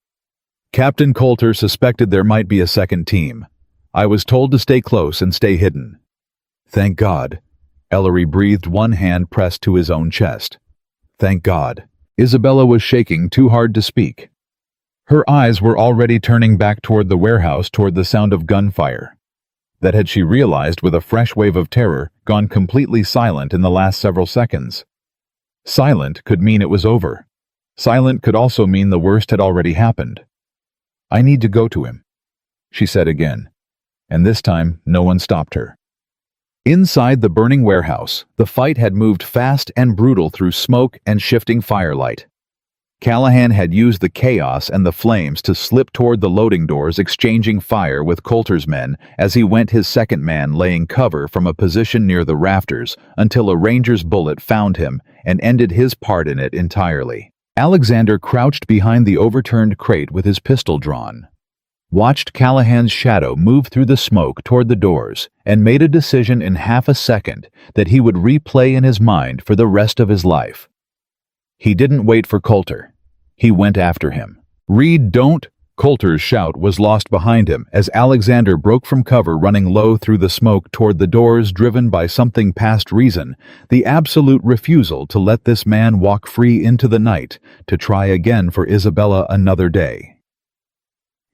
"Captain Coulter suspected there might be a second team. I was told to stay close and stay hidden." "Thank God." Ellery breathed, one hand pressed to his own chest. "Thank God." Isabella was shaking too hard to speak. Her eyes were already turning back toward the warehouse, toward the sound of gunfire. That had, she realized with a fresh wave of terror, gone completely silent in the last several seconds. Silent could mean it was over. Silent could also mean the worst had already happened. "I need to go to him," she said again, and this time no one stopped her. Inside the burning warehouse, the fight had moved fast and brutal through smoke and shifting firelight. Callahan had used the chaos and the flames to slip toward the loading doors, exchanging fire with Coulter's men as he went, his second man laying cover from a position near the rafters until a ranger's bullet found him and ended his part in it entirely. Alexander crouched behind the overturned crate with his pistol drawn, watched Callahan's shadow move through the smoke toward the doors, and made a decision in half a second that he would replay in his mind for the rest of his life. He didn't wait for Coulter. He went after him. "Reed, don't!" Coulter's shout was lost behind him as Alexander broke from cover, running low through the smoke toward the doors, driven by something past reason, the absolute refusal to let this man walk free into the night to try again for Isabella another day.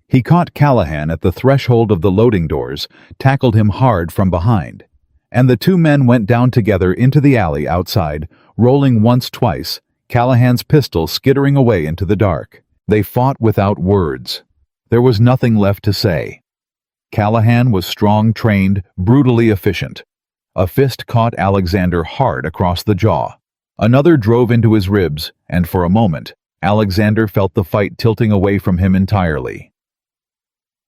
He caught Callahan at the threshold of the loading doors, tackled him hard from behind, and the 2 men went down together into the alley outside, rolling once, twice, Callahan's pistol skittering away into the dark. They fought without words. There was nothing left to say. Callahan was strong, trained, brutally efficient. A fist caught Alexander hard across the jaw. Another drove into his ribs, and for a moment, Alexander felt the fight tilting away from him entirely.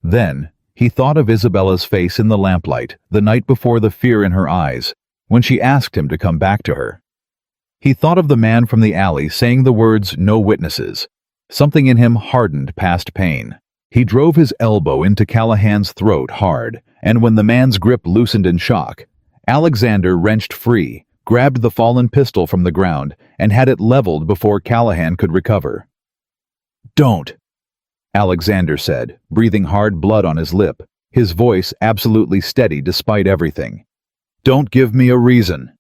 Then, he thought of Isabella's face in the lamplight, the night before, the fear in her eyes, when she asked him to come back to her. He thought of the man from the alley saying the words, "no witnesses." Something in him hardened past pain. He drove his elbow into Callahan's throat hard, and when the man's grip loosened in shock, Alexander wrenched free, grabbed the fallen pistol from the ground, and had it leveled before Callahan could recover. "Don't," Alexander said, breathing hard, blood on his lip. his voice absolutely steady despite everything. "Don't give me a reason."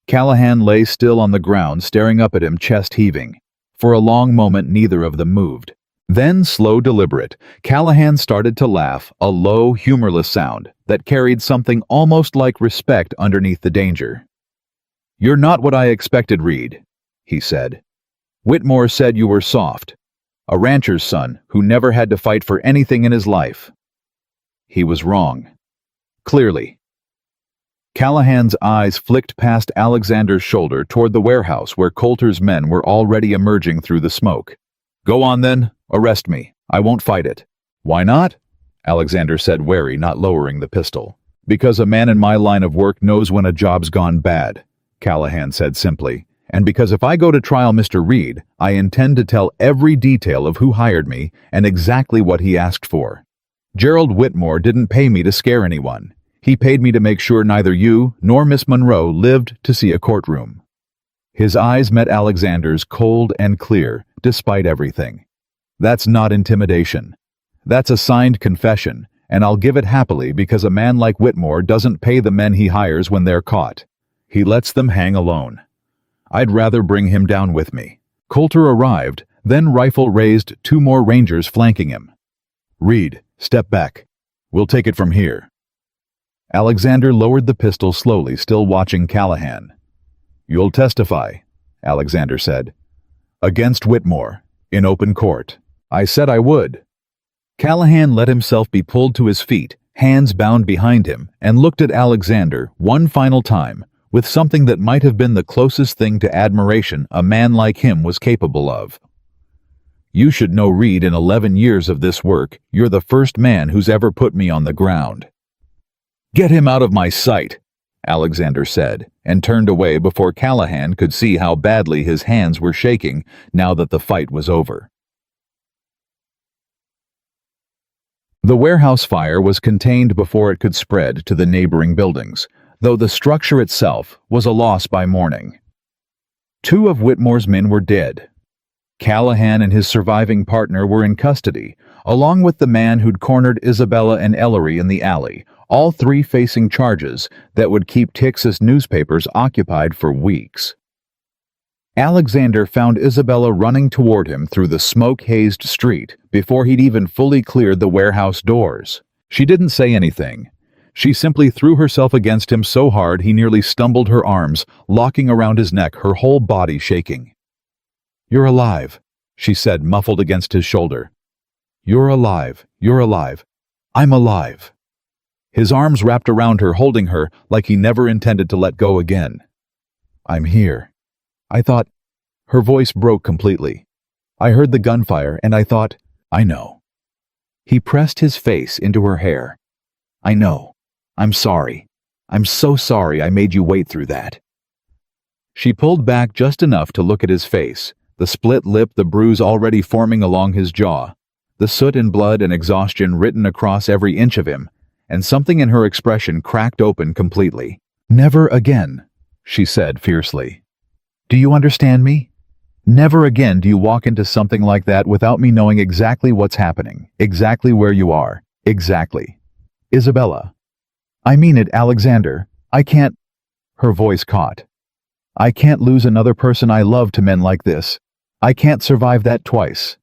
Callahan lay still on the ground, staring up at him, chest heaving. For a long moment, neither of them moved. Then, slow, deliberate, Callahan started to laugh, a low, humorless sound that carried something almost like respect underneath the danger. "You're not what I expected, Reed," he said. "Whitmore said you were soft. A rancher's son who never had to fight for anything in his life." He was wrong. Clearly. Callahan's eyes flicked past Alexander's shoulder toward the warehouse where Coulter's men were already emerging through the smoke. "Go on then, arrest me. I won't fight it." "Why not?" Alexander said, wary, not lowering the pistol. "Because a man in my line of work knows when a job's gone bad," Callahan said simply. "And because if I go to trial Mr. Reed, I intend to tell every detail of who hired me and exactly what he asked for. Gerald Whitmore didn't pay me to scare anyone. He paid me to make sure neither you nor Miss Monroe lived to see a courtroom." His eyes met Alexander's, cold and clear, despite everything. "That's not intimidation. That's a signed confession, and I'll give it happily because a man like Whitmore doesn't pay the men he hires when they're caught. He lets them hang alone. I'd rather bring him down with me." Coulter arrived, then rifle raised, 2 more Rangers flanking him. "Reed, step back. We'll take it from here." Alexander lowered the pistol slowly, still watching Callahan. "You'll testify," Alexander said. "Against Whitmore, in open court." "I said I would." Callahan let himself be pulled to his feet, hands bound behind him, and looked at Alexander one final time, with something that might have been the closest thing to admiration a man like him was capable of. "You should know, Reed, in 11 years of this work, you're the first man who's ever put me on the ground." "Get him out of my sight," Alexander said, and turned away before Callahan could see how badly his hands were shaking now that the fight was over. The warehouse fire was contained before it could spread to the neighboring buildings, though the structure itself was a loss by morning. 2 of Whitmore's men were dead. Callahan and his surviving partner were in custody, along with the man who'd cornered Isabella and Ellery in the alley, all 3 facing charges that would keep Texas newspapers occupied for weeks. Alexander found Isabella running toward him through the smoke-hazed street before he'd even fully cleared the warehouse doors. She didn't say anything. She simply threw herself against him so hard he nearly stumbled, her arms locking around his neck, her whole body shaking. "You're alive," she said, muffled against his shoulder. "You're alive. You're alive. I'm alive." His arms wrapped around her, holding her like he never intended to let go again. "I'm here. I thought..." Her voice broke completely. "I heard the gunfire and I thought, I know." He pressed his face into her hair. "I know. I'm sorry. I'm so sorry I made you wait through that." She pulled back just enough to look at his face, the split lip, the bruise already forming along his jaw, the soot and blood and exhaustion written across every inch of him, and something in her expression cracked open completely. "Never again," she said fiercely. "Do you understand me? Never again do you walk into something like that without me knowing exactly what's happening, exactly where you are, exactly. Isabella. I mean it, Alexander. I can't..." Her voice caught. "I can't lose another person I love to men like this. I can't survive that twice."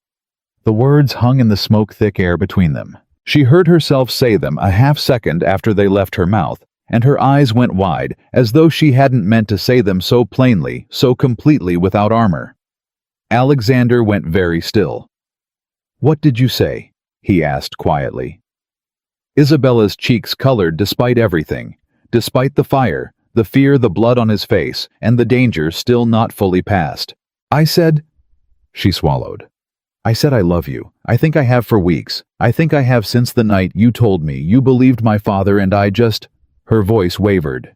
The words hung in the smoke-thick air between them. She heard herself say them a half-second after they left her mouth, and her eyes went wide, as though she hadn't meant to say them so plainly, so completely without armor. Alexander went very still. "What did you say?" he asked quietly. Isabella's cheeks colored despite everything, despite the fire, the fear, the blood on his face, and the danger still not fully past. "I said..." She swallowed. "I said I love you. I think I have for weeks. I think I have since the night you told me you believed my father, and I just..." Her voice wavered.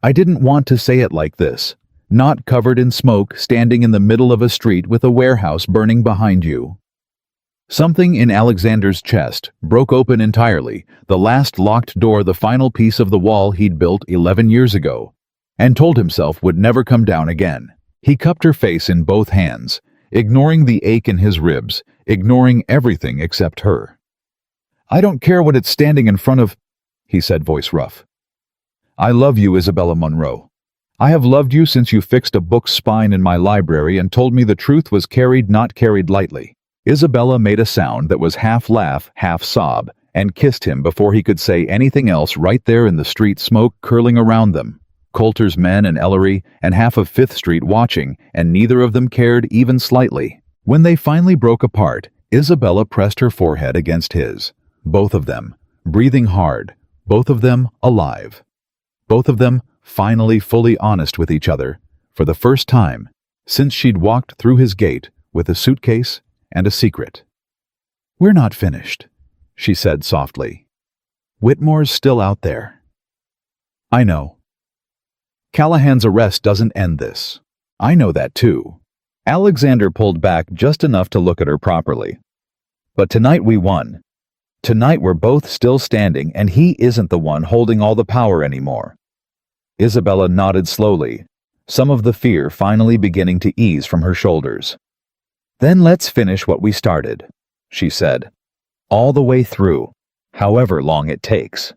"I didn't want to say it like this. Not covered in smoke, standing in the middle of a street with a warehouse burning behind you." Something in Alexander's chest broke open entirely, the last locked door, the final piece of the wall he'd built 11 years ago, and told himself would never come down again. He cupped her face in both hands, ignoring the ache in his ribs, ignoring everything except her. I don't care what it's standing in front of, he said, voice rough. I love you, Isabella Munro. I have loved you since you fixed a book's spine in my library and told me the truth was carried, not carried lightly. Isabella made a sound that was half laugh, half sob, and kissed him before he could say anything else right there in the street, smoke curling around them. Coulter's men and Ellery and half of Fifth Street watching, and neither of them cared even slightly. When they finally broke apart, Isabella pressed her forehead against his. Both of them, breathing hard, both of them alive. Both of them finally fully honest with each other, for the first time since she'd walked through his gate with a suitcase and a secret. We're not finished, she said softly. Whitmore's still out there. I know. Callahan's arrest doesn't end this. I know that too. Alexander pulled back just enough to look at her properly. But tonight we won. Tonight we're both still standing and he isn't the one holding all the power anymore. Isabella nodded slowly, some of the fear finally beginning to ease from her shoulders. Then let's finish what we started, she said. All the way through, however long it takes.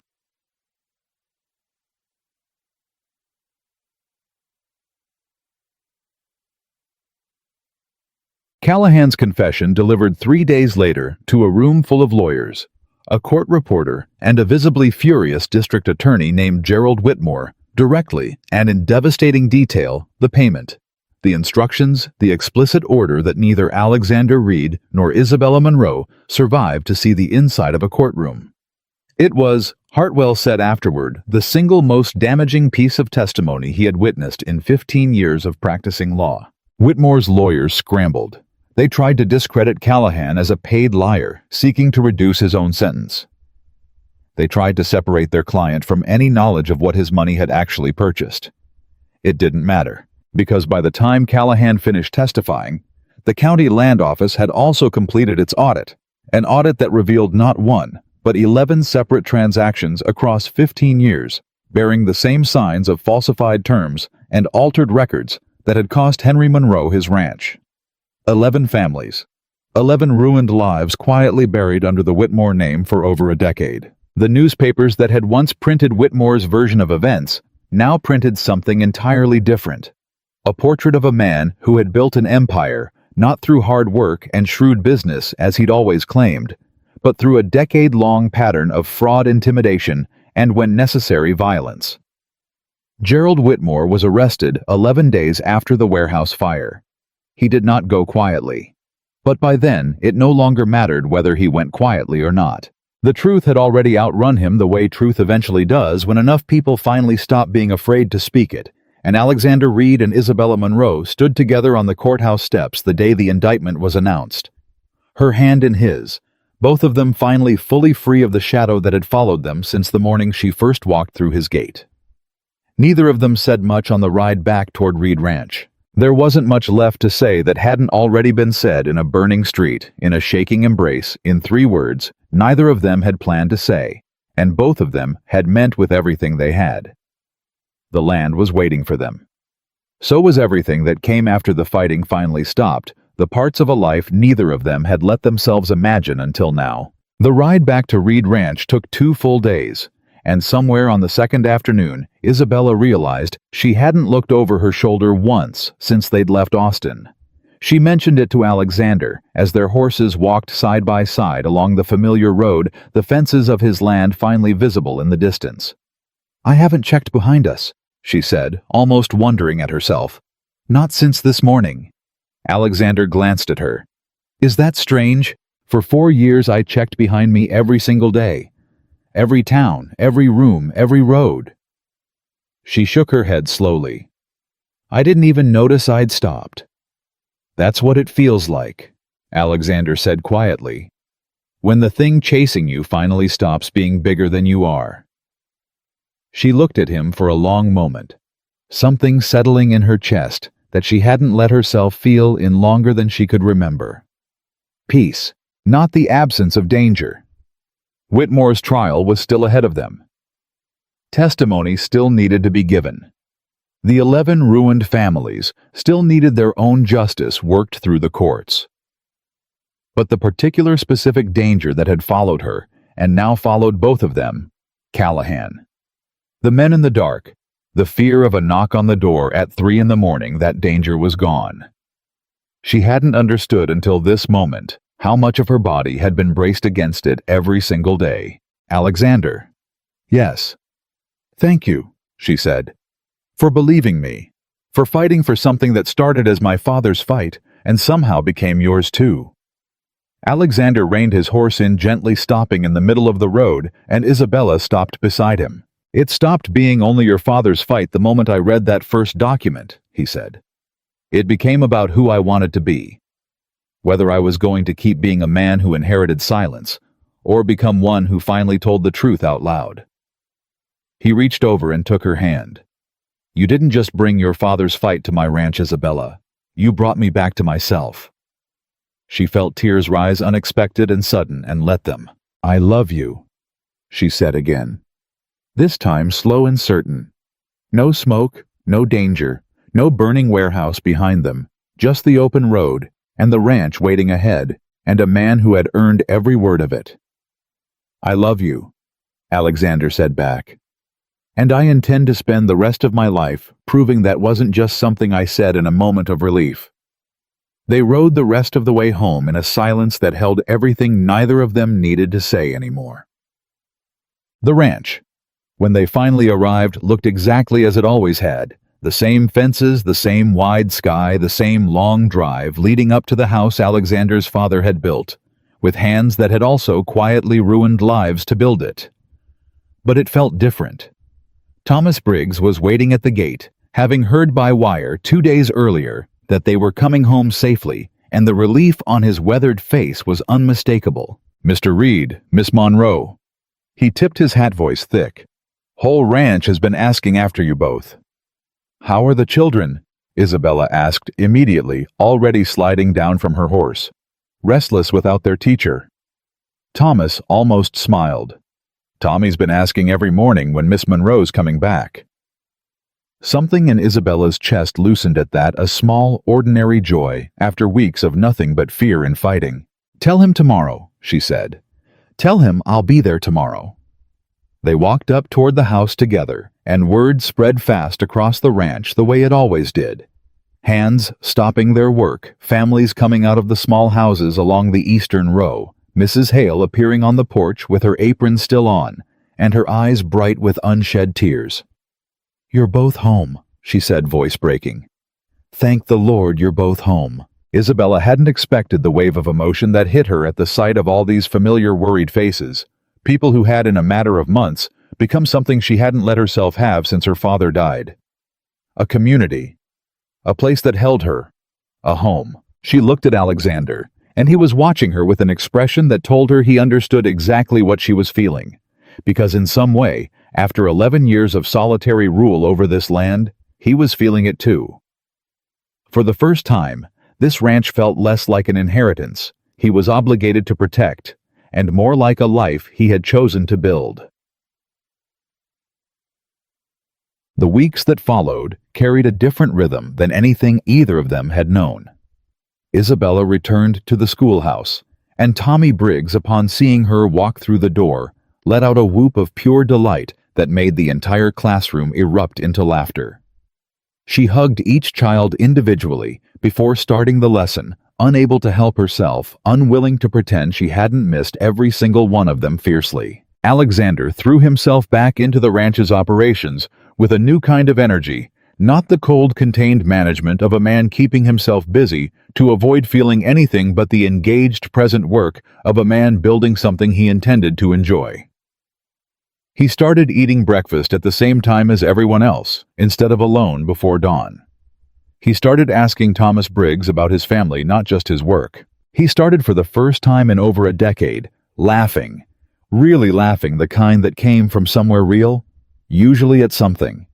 Callahan's confession delivered 3 days later to a room full of lawyers, a court reporter, and a visibly furious district attorney named Gerald Whitmore, directly and in devastating detail the payment, the instructions, the explicit order that neither Alexander Reed nor Isabella Munro survived to see the inside of a courtroom. It was, Hartwell said afterward, the single most damaging piece of testimony he had witnessed in 15 years of practicing law. Whitmore's lawyers scrambled. They tried to discredit Callahan as a paid liar, seeking to reduce his own sentence. They tried to separate their client from any knowledge of what his money had actually purchased. It didn't matter, because by the time Callahan finished testifying, the county land office had also completed its audit, an audit that revealed not one, but 11 separate transactions across 15 years, bearing the same signs of falsified terms and altered records that had cost Henry Munro his ranch. 11 families, 11 ruined lives quietly buried under the Whitmore name for over a decade. The newspapers that had once printed Whitmore's version of events now printed something entirely different. A portrait of a man who had built an empire, not through hard work and shrewd business as he'd always claimed, but through a decade-long pattern of fraud, intimidation, and when necessary, violence. Gerald Whitmore was arrested 11 days after the warehouse fire. He did not go quietly. But by then, it no longer mattered whether he went quietly or not. The truth had already outrun him the way truth eventually does when enough people finally stop being afraid to speak it, and Alexander Reed and Isabella Munro stood together on the courthouse steps the day the indictment was announced. Her hand in his, both of them finally fully free of the shadow that had followed them since the morning she first walked through his gate. Neither of them said much on the ride back toward Reed Ranch. There wasn't much left to say that hadn't already been said in a burning street, in a shaking embrace, in 3 words neither of them had planned to say, and both of them had meant with everything they had. The land was waiting for them. So was everything that came after the fighting finally stopped, the parts of a life neither of them had let themselves imagine until now. The ride back to Reed Ranch took 2 full days, and somewhere on the second afternoon, Isabella realized she hadn't looked over her shoulder once since they'd left Austin. She mentioned it to Alexander as their horses walked side by side along the familiar road, the fences of his land finally visible in the distance. I haven't checked behind us, she said, almost wondering at herself. Not since this morning. Alexander glanced at her. Is that strange? For 4 years I checked behind me every single day. Every town, every room, every road. She shook her head slowly. I didn't even notice I'd stopped. That's what it feels like, Alexander said quietly, when the thing chasing you finally stops being bigger than you are. She looked at him for a long moment, something settling in her chest that she hadn't let herself feel in longer than she could remember. Peace, not the absence of danger. Whitmore's trial was still ahead of them. Testimony still needed to be given. The 11 ruined families still needed their own justice worked through the courts. But the particular specific danger that had followed her, and now followed both of them, Callahan. The men in the dark, the fear of a knock on the door at 3 in the morning, that danger was gone. She hadn't understood until this moment how much of her body had been braced against it every single day. Alexander. Yes. Thank you, she said, for believing me, for fighting for something that started as my father's fight and somehow became yours too. Alexander reined his horse in, gently stopping in the middle of the road, and Isabella stopped beside him. It stopped being only your father's fight the moment I read that first document, he said. It became about who I wanted to be. Whether I was going to keep being a man who inherited silence, or become one who finally told the truth out loud. He reached over and took her hand. You didn't just bring your father's fight to my ranch, Isabella. You brought me back to myself. She felt tears rise unexpected and sudden and let them. I love you, she said again. This time slow and certain. No smoke, no danger, no burning warehouse behind them, just the open road and the ranch waiting ahead, and a man who had earned every word of it. I love you, Alexander said back. And I intend to spend the rest of my life proving that wasn't just something I said in a moment of relief. They rode the rest of the way home in a silence that held everything neither of them needed to say anymore. The ranch, when they finally arrived, looked exactly as it always had. The same fences, the same wide sky, the same long drive leading up to the house Alexander's father had built, with hands that had also quietly ruined lives to build it. But it felt different. Thomas Briggs was waiting at the gate, having heard by wire 2 days earlier that they were coming home safely, and the relief on his weathered face was unmistakable. Mr. Reed, Miss Monroe. He tipped his hat voice thick. Whole ranch has been asking after you both. How are the children? Isabella asked immediately, already sliding down from her horse, restless without their teacher. Thomas almost smiled. Tommy's been asking every morning when Miss Monroe's coming back. Something in Isabella's chest loosened at that, a small, ordinary joy after weeks of nothing but fear and fighting. Tell him tomorrow, she said. Tell him I'll be there tomorrow. They walked up toward the house together, and word spread fast across the ranch the way it always did. Hands stopping their work, families coming out of the small houses along the eastern row, Mrs. Hale appearing on the porch with her apron still on, and her eyes bright with unshed tears. You're both home, she said, voice breaking. Thank the Lord you're both home. Isabella hadn't expected the wave of emotion that hit her at the sight of all these familiar worried faces, people who had in a matter of months become something she hadn't let herself have since her father died. A community. A place that held her. A home. She looked at Alexander, and he was watching her with an expression that told her he understood exactly what she was feeling, because in some way, after 11 years of solitary rule over this land, he was feeling it too. For the first time, this ranch felt less like an inheritance he was obligated to protect, and more like a life he had chosen to build. The weeks that followed carried a different rhythm than anything either of them had known. Isabella returned to the schoolhouse, and Tommy Briggs, upon seeing her walk through the door, let out a whoop of pure delight that made the entire classroom erupt into laughter. She hugged each child individually before starting the lesson, unable to help herself, unwilling to pretend she hadn't missed every single one of them fiercely. Alexander threw himself back into the ranch's operations with a new kind of energy, not the cold, contained management of a man keeping himself busy to avoid feeling anything but the engaged present work of a man building something he intended to enjoy. He started eating breakfast at the same time as everyone else, instead of alone before dawn. He started asking Thomas Briggs about his family, not just his work. He started for the first time in over a decade, laughing, really laughing, the kind that came from somewhere real, usually at something.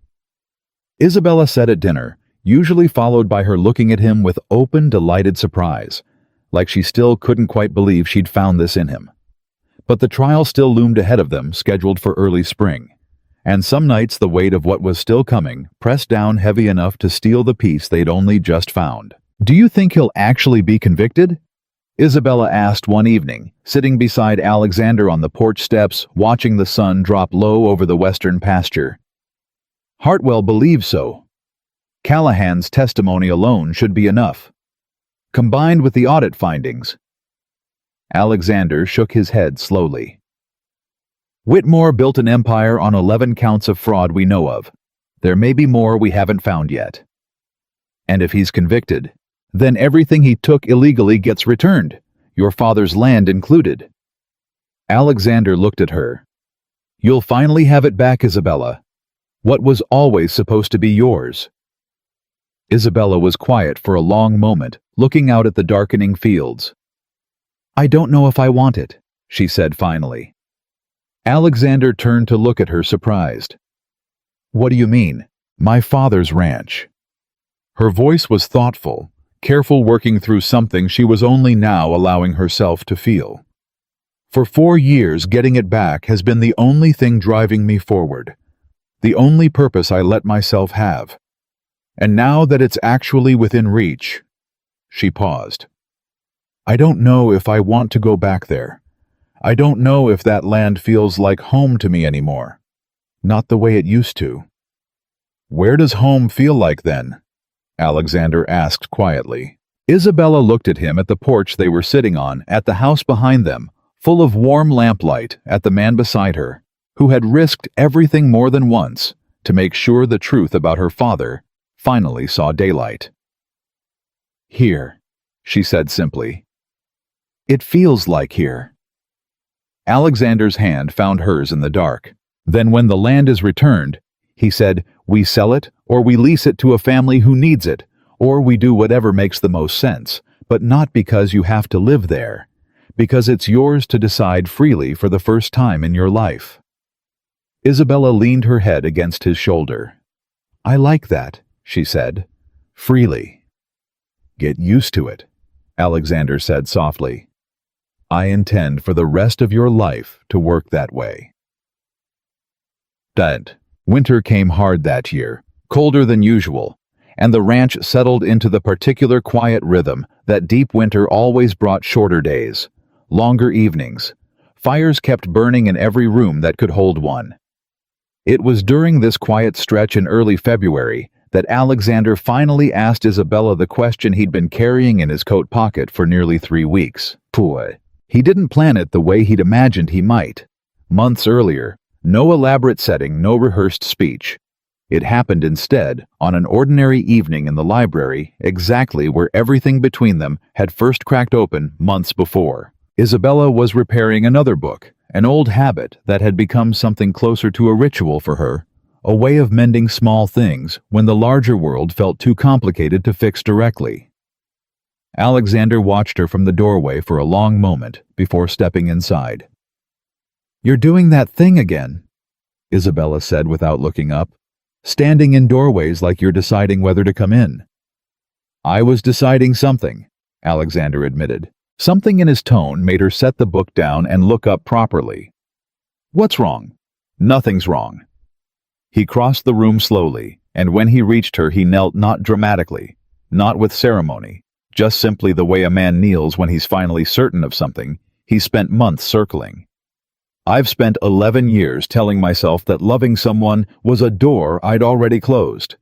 Isabella said at dinner, usually followed by her looking at him with open, delighted surprise, like she still couldn't quite believe she'd found this in him. But the trial still loomed ahead of them, scheduled for early spring, and some nights the weight of what was still coming pressed down heavy enough to steal the peace they'd only just found. Do you think he'll actually be convicted? Isabella asked one evening, sitting beside Alexander on the porch steps, watching the sun drop low over the western pasture. Hartwell believes so. Callahan's testimony alone should be enough. Combined with the audit findings. Alexander shook his head slowly. Whitmore built an empire on 11 counts of fraud we know of. There may be more we haven't found yet. And if he's convicted, then everything he took illegally gets returned, your father's land included. Alexander looked at her. You'll finally have it back, Isabella. What was always supposed to be yours. Isabella was quiet for a long moment, looking out at the darkening fields. I don't know if I want it, she said finally. Alexander turned to look at her, surprised. What do you mean? My father's ranch. Her voice was thoughtful, careful, working through something she was only now allowing herself to feel. For 4 years, getting it back has been the only thing driving me forward, the only purpose I let myself have. And now that it's actually within reach, she paused. I don't know if I want to go back there. I don't know if that land feels like home to me anymore. Not the way it used to. Where does home feel like then? Alexander asked quietly. Isabella looked at him at the porch they were sitting on, at the house behind them, full of warm lamplight, at the man beside her, who had risked everything more than once to make sure the truth about her father finally saw daylight. Here, she said simply. It feels like here. Alexander's hand found hers in the dark. Then when the land is returned, he said, we sell it, or we lease it to a family who needs it, or we do whatever makes the most sense, but not because you have to live there, because it's yours to decide freely for the first time in your life. Isabella leaned her head against his shoulder. I like that, she said. Freely. Get used to it, Alexander said softly. I intend for the rest of your life to work that way. Winter came hard that year, colder than usual, and the ranch settled into the particular quiet rhythm that deep winter always brought: shorter days, longer evenings. Fires kept burning in every room that could hold one. It was during this quiet stretch in early February that Alexander finally asked Isabella the question he'd been carrying in his coat pocket for nearly 3 weeks. He didn't plan it the way he'd imagined he might. Months earlier, no elaborate setting, no rehearsed speech. It happened instead on an ordinary evening in the library, exactly where everything between them had first cracked open months before. Isabella was repairing another book, an old habit that had become something closer to a ritual for her, a way of mending small things when the larger world felt too complicated to fix directly. Alexander watched her from the doorway for a long moment before stepping inside. You're doing that thing again, Isabella said without looking up, standing in doorways like you're deciding whether to come in. I was deciding something, Alexander admitted. Something in his tone made her set the book down and look up properly. What's wrong? Nothing's wrong. He crossed the room slowly, and when he reached her he knelt, not dramatically, not with ceremony, just simply the way a man kneels when he's finally certain of something he spent months circling. I've spent 11 years telling myself that loving someone was a door I'd already closed,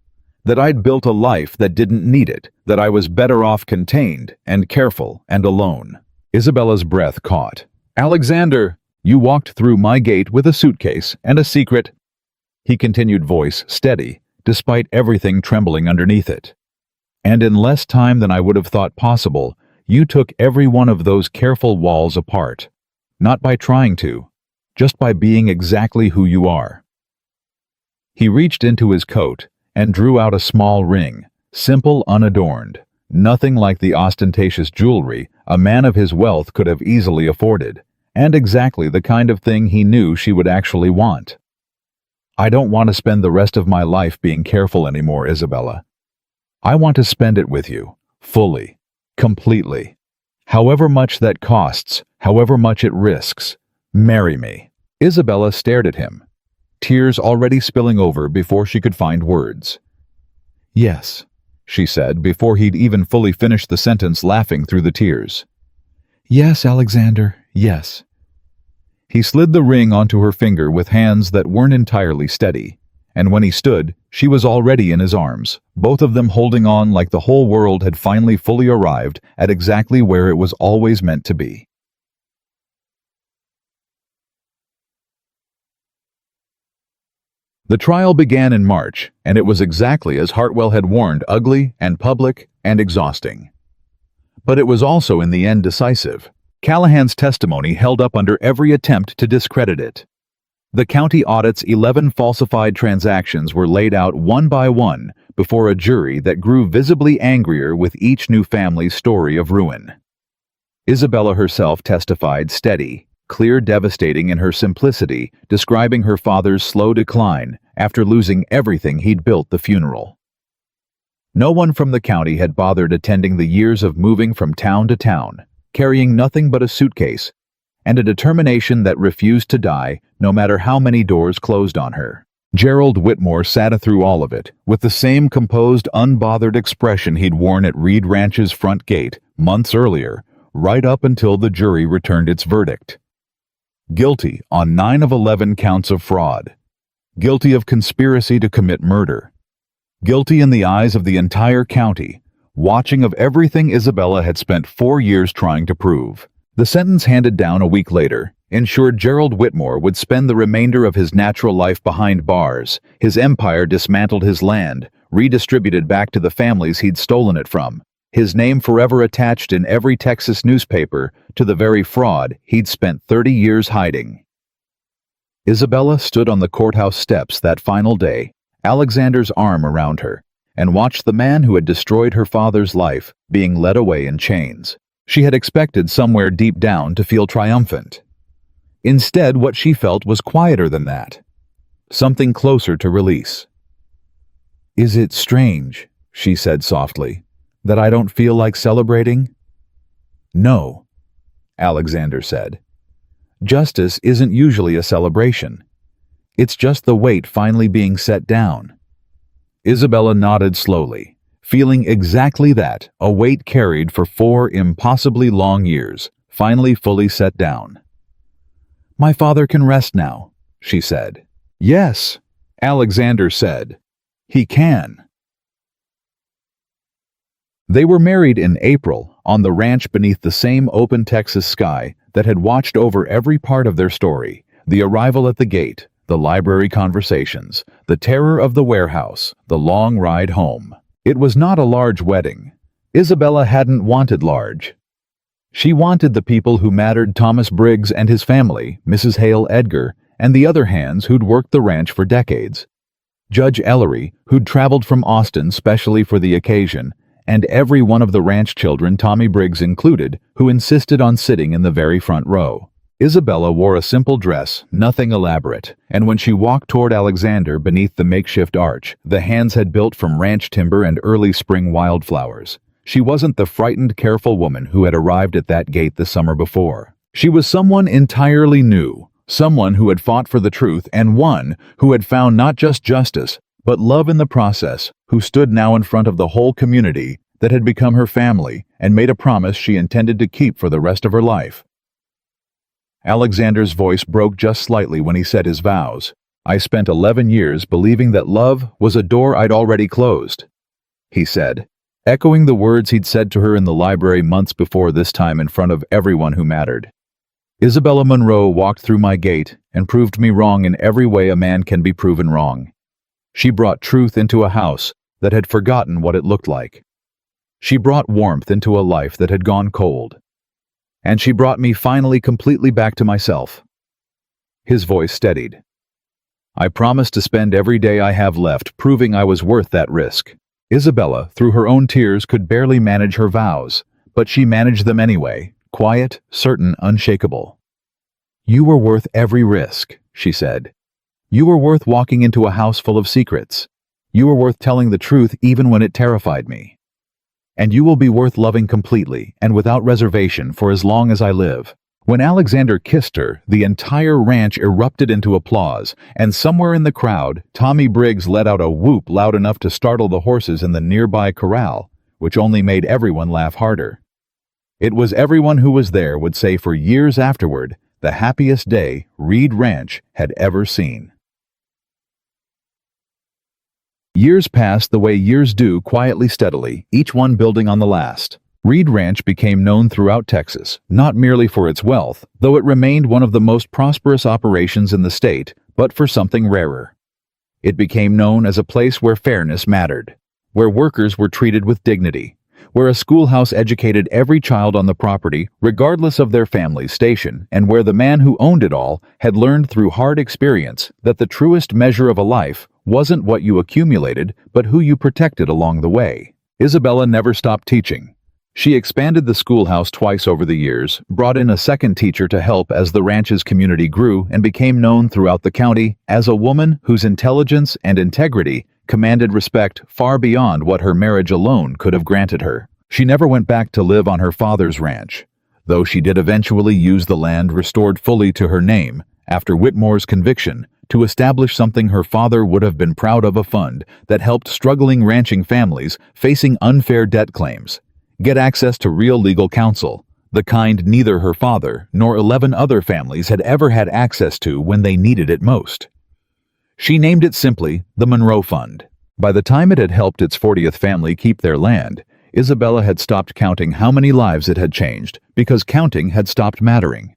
that I'd built a life that didn't need it, that I was better off contained and careful and alone. Isabella's breath caught. Alexander, you walked through my gate with a suitcase and a secret. He continued, voice steady, despite everything trembling underneath it. And in less time than I would have thought possible, you took every one of those careful walls apart. Not by trying to, just by being exactly who you are. He reached into his coat and drew out a small ring, simple, unadorned, nothing like the ostentatious jewelry a man of his wealth could have easily afforded, and exactly the kind of thing he knew she would actually want. I don't want to spend the rest of my life being careful anymore, Isabella. I want to spend it with you, fully, completely. However much that costs, however much it risks, marry me. Isabella stared at him, tears already spilling over before she could find words. Yes, she said before he'd even fully finished the sentence, laughing through the tears. Yes, Alexander, yes. He slid the ring onto her finger with hands that weren't entirely steady, and when he stood, she was already in his arms, both of them holding on like the whole world had finally fully arrived at exactly where it was always meant to be. The trial began in March, and it was exactly as Hartwell had warned, ugly and public and exhausting. But it was also in the end decisive. Callahan's testimony held up under every attempt to discredit it. The county audit's 11 falsified transactions were laid out one by one before a jury that grew visibly angrier with each new family's story of ruin. Isabella herself testified, steady, clear, devastating in her simplicity, describing her father's slow decline after losing everything he'd built the funeral. No one from the county had bothered attending the years of moving from town to town, carrying nothing but a suitcase, and a determination that refused to die no matter how many doors closed on her. Gerald Whitmore sat through all of it, with the same composed, unbothered expression he'd worn at Reed Ranch's front gate months earlier, right up until the jury returned its verdict. Guilty on 9 of 11 counts of fraud. Guilty of conspiracy to commit murder. Guilty in the eyes of the entire county, watching of everything Isabella had spent 4 years trying to prove. The sentence handed down a week later ensured Gerald Whitmore would spend the remainder of his natural life behind bars, his empire dismantled, his land redistributed back to the families he'd stolen it from, his name forever attached in every Texas newspaper to the very fraud he'd spent 30 years hiding. Isabella stood on the courthouse steps that final day, Alexander's arm around her, and watched the man who had destroyed her father's life being led away in chains. She had expected somewhere deep down to feel triumphant. Instead, what she felt was quieter than that, something closer to release. "Is it strange," she said softly, "that I don't feel like celebrating?" "No," Alexander said. "Justice isn't usually a celebration. It's just the weight finally being set down." Isabella nodded slowly, feeling exactly that, a weight carried for 4 impossibly long years, finally fully set down. "My father can rest now," she said. "Yes," Alexander said. "He can." They were married in April on the ranch beneath the same open Texas sky that had watched over every part of their story: the arrival at the gate, the library conversations, the terror of the warehouse, the long ride home. It was not a large wedding. Isabella hadn't wanted large. She wanted the people who mattered: Thomas Briggs and his family, Mrs. Hale Edgar, and the other hands who'd worked the ranch for decades. Judge Ellery, who'd traveled from Austin specially for the occasion, and every one of the ranch children, Tommy Briggs included, who insisted on sitting in the very front row. Isabella wore a simple dress, nothing elaborate, and when she walked toward Alexander beneath the makeshift arch the hands had built from ranch timber and early spring wildflowers, she wasn't the frightened, careful woman who had arrived at that gate the summer before. She was someone entirely new, someone who had fought for the truth, and one who had found not just justice, but love in the process, who stood now in front of the whole community that had become her family and made a promise she intended to keep for the rest of her life. Alexander's voice broke just slightly when he said his vows. "I spent 11 years believing that love was a door I'd already closed," he said, echoing the words he'd said to her in the library months before, this time in front of everyone who mattered. "Isabella Monroe walked through my gate and proved me wrong in every way a man can be proven wrong. She brought truth into a house that had forgotten what it looked like. She brought warmth into a life that had gone cold. And she brought me finally completely back to myself." His voice steadied. "I promise to spend every day I have left proving I was worth that risk." Isabella, through her own tears, could barely manage her vows, but she managed them anyway, quiet, certain, unshakable. "You were worth every risk," she said. "You were worth walking into a house full of secrets. You were worth telling the truth even when it terrified me. And you will be worth loving completely and without reservation for as long as I live." When Alexander kissed her, the entire ranch erupted into applause, and somewhere in the crowd, Tommy Briggs let out a whoop loud enough to startle the horses in the nearby corral, which only made everyone laugh harder. It was everyone who was there would say for years afterward, the happiest day Reed Ranch had ever seen. Years passed the way years do, quietly, steadily, each one building on the last. Reed Ranch became known throughout Texas, not merely for its wealth, though it remained one of the most prosperous operations in the state, but for something rarer. It became known as a place where fairness mattered, where workers were treated with dignity, where a schoolhouse educated every child on the property, regardless of their family's station, and where the man who owned it all had learned through hard experience that the truest measure of a life wasn't what you accumulated, but who you protected along the way. Isabella never stopped teaching. She expanded the schoolhouse twice over the years, brought in a second teacher to help as the ranch's community grew, and became known throughout the county as a woman whose intelligence and integrity commanded respect far beyond what her marriage alone could have granted her. She never went back to live on her father's ranch, though she did eventually use the land restored fully to her name after Whitmore's conviction to establish something her father would have been proud of, a fund that helped struggling ranching families facing unfair debt claims get access to real legal counsel, the kind neither her father nor 11 other families had ever had access to when they needed it most. She named it simply the Monroe Fund. By the time it had helped its 40th family keep their land, Isabella had stopped counting how many lives it had changed because counting had stopped mattering.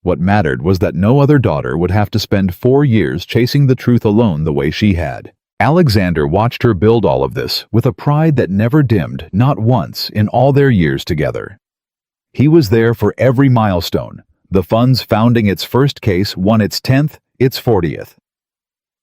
What mattered was that no other daughter would have to spend 4 years chasing the truth alone the way she had. Alexander watched her build all of this with a pride that never dimmed, not once, in all their years together. He was there for every milestone. The fund's founding, its first case, won its 10th, its 40th.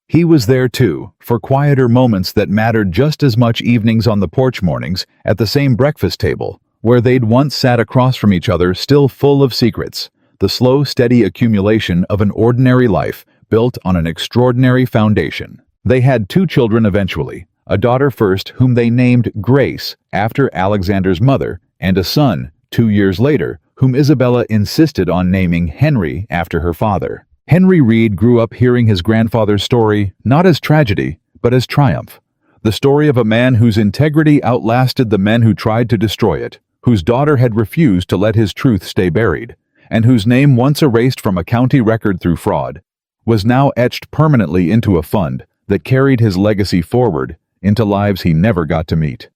He was there too, for quieter moments that mattered just as much, evenings on the porch, mornings at the same breakfast table, where they'd once sat across from each other, still full of secrets, the slow, steady accumulation of an ordinary life built on an extraordinary foundation. They had 2 children eventually, a daughter first whom they named Grace after Alexander's mother, and a son, 2 years later, whom Isabella insisted on naming Henry after her father. Henry Reed grew up hearing his grandfather's story not as tragedy, but as triumph. The story of a man whose integrity outlasted the men who tried to destroy it, whose daughter had refused to let his truth stay buried, and whose name, once erased from a county record through fraud, was now etched permanently into a fund that carried his legacy forward into lives he never got to meet.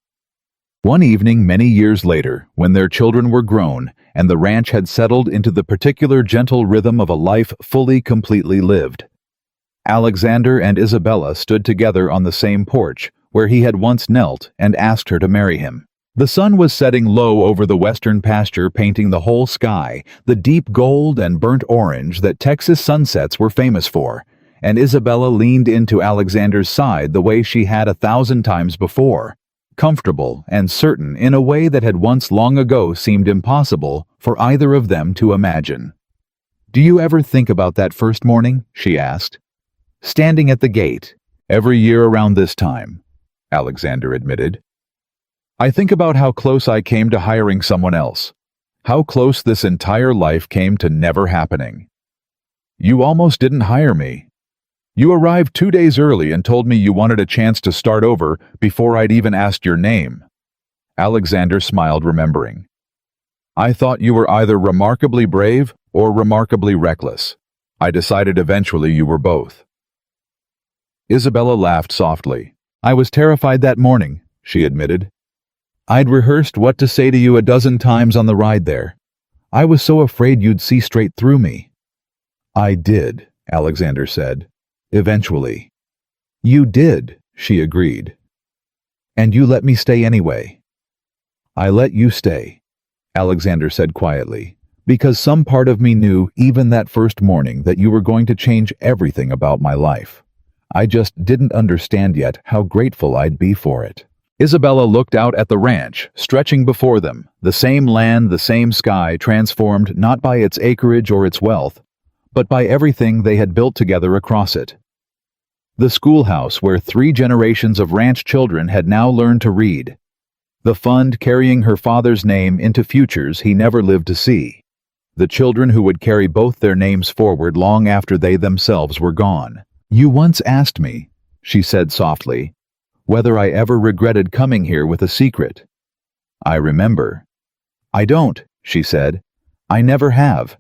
One evening many years later, when their children were grown and the ranch had settled into the particular gentle rhythm of a life fully, completely lived, Alexander and Isabella stood together on the same porch where he had once knelt and asked her to marry him. The sun was setting low over the western pasture, painting the whole sky the deep gold and burnt orange that Texas sunsets were famous for, and Isabella leaned into Alexander's side the way she had 1,000 times before, comfortable and certain in a way that had once long ago seemed impossible for either of them to imagine. "Do you ever think about that first morning?" she asked. "Standing at the gate, every year around this time," Alexander admitted. "I think about how close I came to hiring someone else, how close this entire life came to never happening. You almost didn't hire me. You arrived 2 days early and told me you wanted a chance to start over before I'd even asked your name." Alexander smiled, remembering. "I thought you were either remarkably brave or remarkably reckless. I decided eventually you were both." Isabella laughed softly. "I was terrified that morning," she admitted. "I'd rehearsed what to say to you a dozen times on the ride there. I was so afraid you'd see straight through me." "I did," Alexander said. "Eventually." "You did," she agreed. "And you let me stay anyway." "I let you stay," Alexander said quietly, "because some part of me knew even that first morning that you were going to change everything about my life. I just didn't understand yet how grateful I'd be for it." Isabella looked out at the ranch, stretching before them, the same land, the same sky, transformed not by its acreage or its wealth, but by everything they had built together across it. The schoolhouse where 3 generations of ranch children had now learned to read. The fund carrying her father's name into futures he never lived to see. The children who would carry both their names forward long after they themselves were gone. "You once asked me," she said softly, "whether I ever regretted coming here with a secret. I remember. "I don't," she said. "I never have."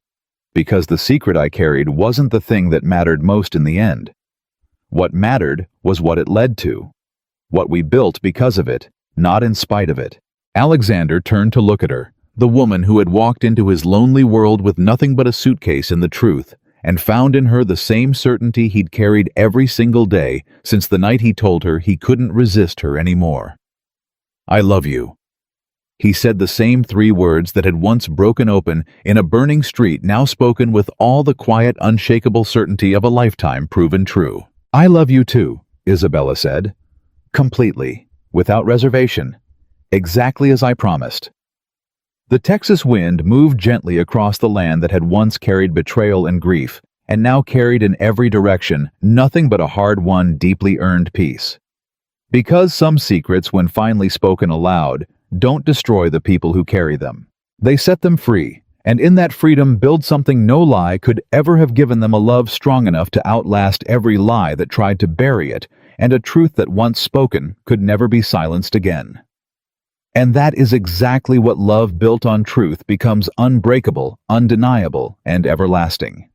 Because the secret I carried wasn't the thing that mattered most in the end. What mattered was what it led to. What we built because of it, not in spite of it. Alexander turned to look at her, the woman who had walked into his lonely world with nothing but a suitcase and the truth, and found in her the same certainty he'd carried every single day since the night he told her he couldn't resist her anymore. "I love you." He said the same 3 words that had once broken open in a burning street, now spoken with all the quiet, unshakable certainty of a lifetime proven true. "I love you too," Isabella said. "Completely, without reservation, exactly as I promised." The Texas wind moved gently across the land that had once carried betrayal and grief, and now carried in every direction nothing but a hard-won, deeply earned peace. Because some secrets, when finally spoken aloud, don't destroy the people who carry them. They set them free, and in that freedom build something no lie could ever have given them, a love strong enough to outlast every lie that tried to bury it, and a truth that once spoken could never be silenced again. And that is exactly what love built on truth becomes: unbreakable, undeniable, and everlasting.